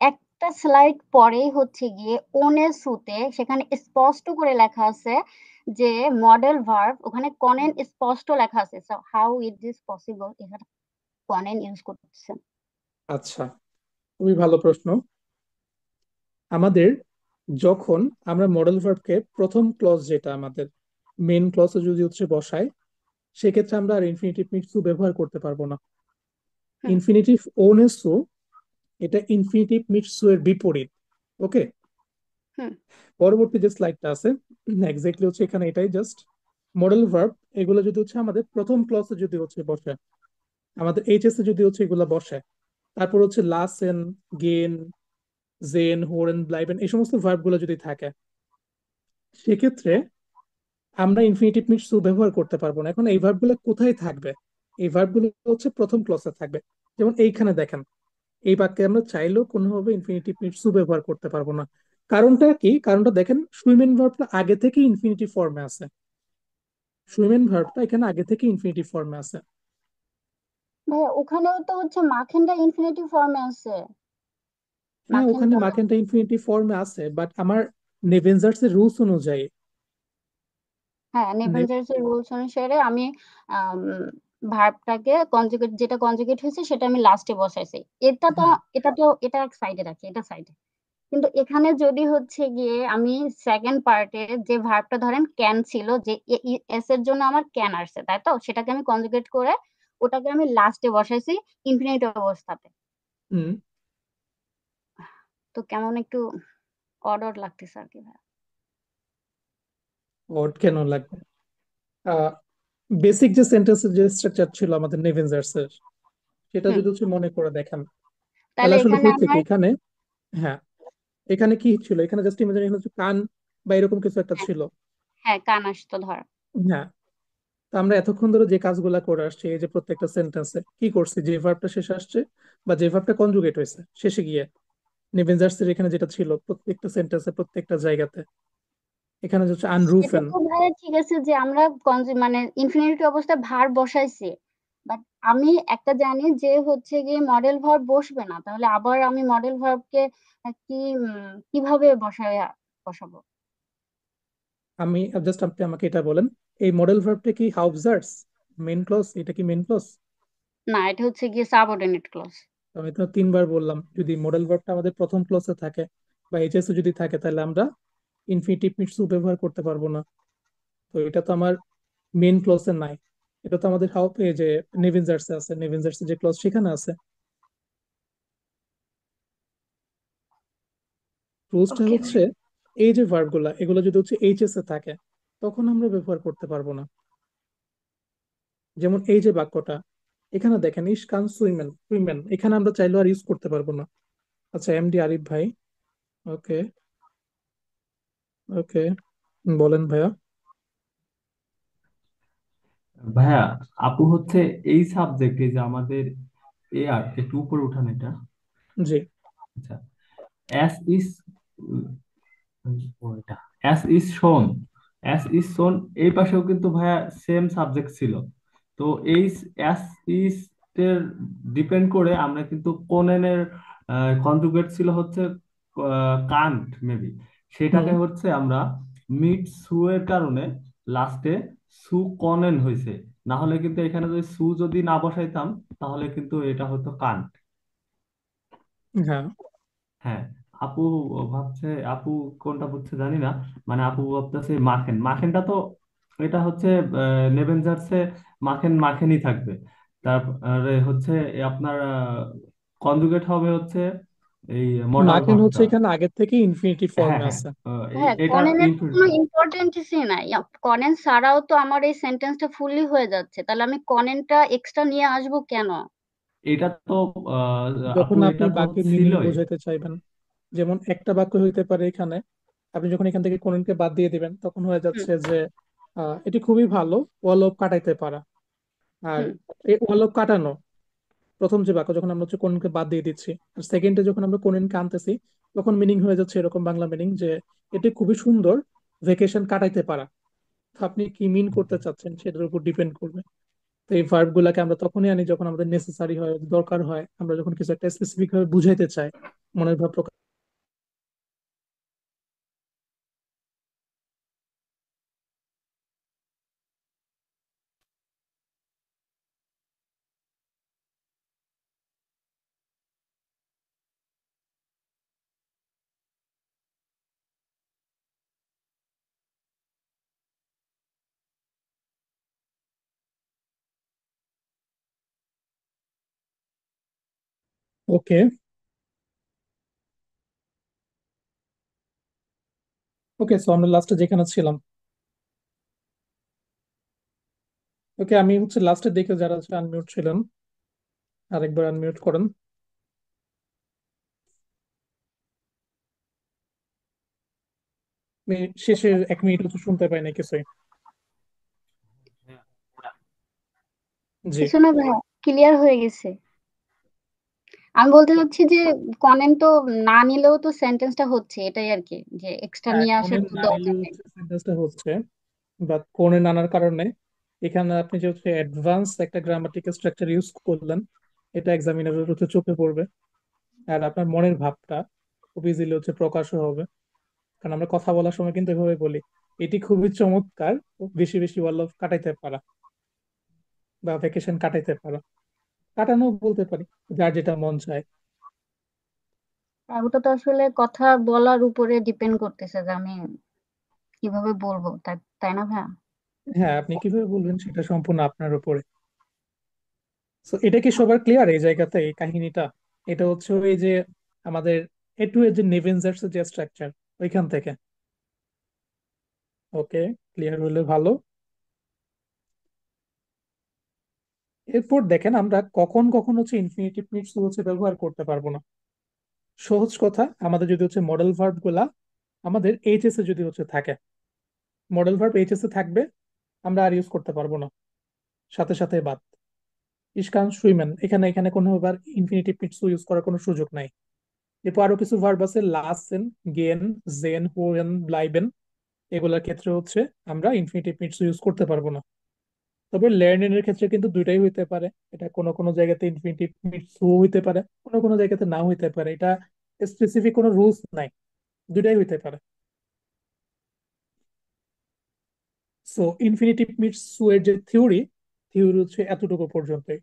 একটা স্লাইড পরেই হচ্ছে গিয়ে ওনে সুতে সেখানে স্পষ্ট করে লেখা আছে যে মডেল ভার্ব, ওখানে কনেন স্পষ্ট লেখা আছে, so how it is possible এখানে কনেন ইউজ করতেছেন? আচ্ছা, খুবই ভালো প্রশ্ন। আমাদের যখন আমরা মডেল ভার্বকে প্রথম ক্লজ যেটা আমাদের মেন ক্লজে যদি হচ্ছে বসাই, সেক্ষেত্রে আমরা আর ইনফিনিটিভ মিটস টু ব্যবহার করতে পারবো না। হুম ইনফিনিটিভ ওনেস টু, এটা ইনফিনিটিভ মিটস টু এর বিপরীত। ওকে, হুম পরবর্তী যে স্লাইডটা আছে এক্স্যাক্টলি হচ্ছে এখানে এটাই জাস্ট মডেল ভার্ব, এগুলো যদি হচ্ছে আমাদের প্রথম ক্লজে যদি হচ্ছে বসে, আমাদের এইচএস এ যদি হচ্ছে এগুলো বসে, তারপর হচ্ছে লাসেন, গেন, জেন, হোরেন, ব্লাইবেন এই সমস্ত ভার্ব গুলো যদি থাকে, সেক্ষেত্রে আমরা ইনফিনিটিভ মিটস টু ব্যবহার করতে পারবো না। এখন এই ভার্ব গুলো কোথায় থাকবে? এই ভার্ব গুলো হচ্ছে প্রথম ক্লসে থাকবে। যেমন এইখানে দেখেন, এই বাক্যে আমরা চাইলেও কোনোভাবে ইনফিনিটিভ মিটস টু ব্যবহার করতে পারবো না। কারণটা কি? কারণটা দেখেন, সুইমেন ভার্বটা আগে থেকে ইনফিনিটিভ ফর্মে আছে। সুইমেন ভার্বটা এখানে আগে থেকে ইনফিনিটিভ ফর্মে আছে। ভাইয়া, ওখানেও তো হচ্ছে মাখেনটা ইনফিনিটিভ ফর্মে আছে। হ্যাঁ, ওখানে মাখেনটা মার্কেনটা ইনফিনিটিভ ফর্মে আছে, বাট আমার নেভেনজার্স এর রুলস অনুযায়ী হ্যাঁ, নে- নেভেনজার্স এর রুলস অনুসারে আমি ভার্বটাকে কনজুগেট, যেটা কনজুগেট হয়েছে সেটা আমি লাস্টে বসাইছি। এটা তো হ্যাঁ, এটা এক সাইডে রাখি, এটা সাইডে। কিন্তু এখানে যদি হচ্ছে গিয়ে আমি সেকেন্ড পার্টে যে ভার্বটা ধরেন ক্যান ছিল, যে এস এর জন্য আমার ক্যান আসছে, তাই তো সেটাকে আমি কনজুগেট করে ওটাকে আমি লাস্টে বসাইছি ইনফিনিট অবস্থাতে। হুম, তো কেমন একটু অড লাগতেছে আর কি ভাইয়া। ওড কেন লাগবে? বেসিক যে সেন্টেন্সের যে স্ট্রাকচার ছিল আমাদের নেভেনজার্স এর, সেটা হুম যদি হচ্ছে মনে করে দেখেন, তাহলে তাহলে আসলে এখানে হয়েছে কি আমার, এখানে, হ্যাঁ এখানে কি ছিল, এখানে জাস্ট ইমাজিন এখানে হচ্ছে কান বা এরকম কিছু একটা হ্যাঁ ছিল। হ্যাঁ, কান আসতো ধর। হ্যাঁ, তো আমরা এতক্ষণ ধরে যে কাজগুলা করে আসছি, এই যে প্রত্যেকটা সেন্টেন্সে কি করছি, যে ভার্বটা শেষে আসছে বা যে ভার্বটা কনজুগেট হয়েছে শেষে গিয়ে, নেভেনজার্স এর এখানে যেটা ছিল প্রত্যেকটা সেন্টেন্সে প্রত্যেকটা জায়গাতে, এখানে হচ্ছে সেটা আনরুফেন। তো ভাইয়া ঠিক আছে যে আমরা মানে ইনফিনিটি অবস্থায় ভার বসাইছি, বাট আমি একটা জানি যে হচ্ছে গিয়ে মডেল ভার্ব বসবে না, তাহলে আবার আমি মডেল ভার্বকে কি কিভাবে বসাবো? আমি জাস্ট, আপনি আমাকে এটা বলেন, এই মডেল ভার্বটা কি হাউবজার্ডস মেন ক্লজ? এটা কি মেন ক্লজ? না, এটা হচ্ছে গিয়ে সাবঅর্ডিনেট ক্লজ। আমি তো তিনবার বললাম, যদি মডেল ভার্বটা আমাদের প্রথম ক্লজে থাকে বা এইচএস এ যদি থাকে, তাহলে আমরা ইনফিনিটিভ মিটস ব্যবহার করতে পারবো না। তো এটা তো আমার মেন ক্লজে নাই, এটা তো আমাদের হাউ এই যে নেভেনজার্স আছে, নেভেনজার্স যে ক্লজ সেখানে আছে। রুলসটা ওকে ভাই। হচ্ছে এই যে ভার্ব গুলা, এগুলো যদি হচ্ছে এইচএস এ থাকে, তখন আমরা ব্যবহার করতে পারবো না। যেমন এই যে বাক্যটা এখানে দেখেন, ইস কান সুইমেন, সুইমেন এখানে আমরা চাইলেও আর ইউজ করতে পারবো না। আচ্ছা, এমডি আরিফ ভাই। ওকে, ওকে, বলেন ভাইয়া। ভাইয়া, আপু হচ্ছে এই সাবজেক্টে যে আমাদের আর একটু উপরে উঠান এটা। জি, আচ্ছা, অ্যাস ইজ, ওইটা অ্যাস ইজ শোন, অ্যাস ইজ শোন এই পাশেও কিন্তু ভাইয়া সেম সাবজেক্ট ছিল। তো এই অ্যাস ইজ এর ডিপেন্ড করে আমরা কিন্তু কোনেনের কনজুগেট ছিল হচ্ছে কান্ট মেবি, হুম, সেটাকে হচ্ছে আমরা মিট সু এর কারণে লাস্টে সু কনেন হয়েছে। না হলে কিন্তু এখানে যদি সু যদি না বসাইতাম তাহলে কিন্তু এটা হতো কান্ট। হ্যাঁ, হ্যাঁ। আপু ভাবছে, আপু কোনটা বুঝছে জানি না, মানে আপু ভাবতেছে মাখেন। মাখেনটা তো এটা হচ্ছে নেভেনজার্সে মাখেন মাখেনই থাকবে। তারপরে হচ্ছে আপনার কনজুগেট হবে হচ্ছে এই মডাল মার্কিন হচ্ছে ভার্বটা। এখানে আগের থেকে ইনফিনিটি হ্যাঁ ফর্মে হ্যাঁ, আছে। হ্যাঁ, এটা কনেনের তো কোনো ইনফিনিটিভ। ইম্পর্টেন্সই নাই। কনেন ছাড়াও তো আমার এই সেন্টেন্সটা ফুললি হয়ে যাচ্ছে, তাহলে আমি কনেনটা এক্সট্রা নিয়ে আসবো কেন? এটা তো আপু যখন আপনি এটা তো বাক্যের মিনিং ছিলই। বোঝাতে চাইবেন, যেমন একটা বাক্য হইতে পারে এখানে, আপনি যখন এখান থেকে কোনকে বাদ দিয়ে দিবেন তখন হয়ে হুম। যাচ্ছে যে এটি খুবই ভালো, ওয়ালপ কাটাইতে পারা। আর হুম। এই ওয়ালপ কাটানো প্রথম যে বাক্য, যখন আমরা হচ্ছে কোনকে বাদ দিয়ে দিচ্ছি, আর সেকেন্ডে যখন আমরা কোনকে আনতেছি, তখন মিনিং হয়ে যাচ্ছে এরকম বাংলা মিনিং যে এটি খুবই সুন্দর ভেকেশন কাটাইতে পারা। তো আপনি কি মিন করতে চাচ্ছেন সেটার উপর ডিপেন্ড করবে। তো এই ভার্ব গুলাকে আমরা তখনই আনি যখন আমাদের নেসেসারি হয়, দরকার হয়, আমরা যখন কিছু একটা স্পেসিফিক ভাবে বুঝাইতে চাই, মনের ভাব প্রকাশ। ওকে, ওকে, সো আমরা লাস্টে যেখানে ছিলাম। ওকে, আমি হচ্ছে লাস্টে দেখে যারা আনমিউট ছিলেন আরেকবার আনমিউট করেন। আমি শেষের 1 মিনিট হচ্ছে শুনতে পাই না কিছুই। জি। কিছু না ভাইয়া, ক্লিয়ার হয়ে গেছে। আমি বলতে চাচ্ছি যে কনেন তো না নিলেও তো সেন্টেন্সটা হচ্ছে, এটাই আর কি, যে এক্সট্রা হ্যাঁ, নিয়ে আসার কোণের তো না দরকার নিলেও নেই। হচ্ছে সেন্টেন্সটা হচ্ছে, বাট কোণে নানার কারণে এখানে আপনি যে হচ্ছে অ্যাডভান্স একটা গ্রামাটিক্যাল স্ট্রাকচার ইউজ করলেন, এটা এক্সামিনারের হচ্ছে চোখে পড়বে। আর আপনার মনের ভাবটা খুব ইজিলি হচ্ছে প্রকাশও হবে। কারণ আমরা কথা বলার সময় কিন্তু এভাবে বলি, এটি খুবই চমৎকার, বেশি বেশি ওয়ার্ড কাটাইতে পারা বা ভ্যাকেশন কাটাইতে পারা, কাটানো বলতে পারি, যার যেটা মন চায়। আর ওটা তো আসলে কথা বলার উপরে ডিপেন্ড করতেছে যে আমি কিভাবে বলবো, তাই তাই না ভাইয়া? হ্যাঁ, আপনি কিভাবে বলবেন সেটা সম্পূর্ণ আপনার উপরে। তো এটা কি সবার ক্লিয়ার এই জায়গাতে, এই কাহিনীটা? এটা হচ্ছে ওই যে আমাদের এটু এর যে নেভেনজার্স যে স্ট্রাকচার, ওইখান থেকে। ওকে, ক্লিয়ার হলে ভালো। এরপর দেখেন আমরা কখন কখন হচ্ছে ইনফিনিটিভ মিটস হচ্ছে ব্যবহার করতে পারবো না। সহজ কথা, আমাদের যদি হচ্ছে মডেল ভার্ব গুলা আমাদের এইচএস এ যদি হচ্ছে থাকে, মডেল ভার্ব এইচএস এ থাকবে, আমরা আর ইউজ করতে পারবো না, সাথে সাথে বাদ। ইশকান সুইমেন, এখানে এখানে কোনো এবার ইনফিনিটিভ মিটস ইউজ করার কোনো সুযোগ নাই। এরপর আরো কিছু ভার্ব আছে, লাসেন, গেন, জেন, হোয়েন, ব্লাইবেন, এগুলোর ক্ষেত্রে হচ্ছে আমরা ইনফিনিটিভ মিটস ইউজ করতে পারবো না। তবে লার্নিং এর ক্ষেত্রে কিন্তু দুইটাই হইতে পারে। এটা কোনো কোনো জায়গাতে ইনফিনিটিভ মিটস হইতে পারে, কোনো কোনো জায়গাতে নাও হইতে পারে। এটা স্পেসিফিক কোনো রুলস নাই, দুইটাই হইতে পারে। সো ইনফিনিটিভ মিটস এর যে থিওরি, থিওরি হচ্ছে এতটুকু পর্যন্তই।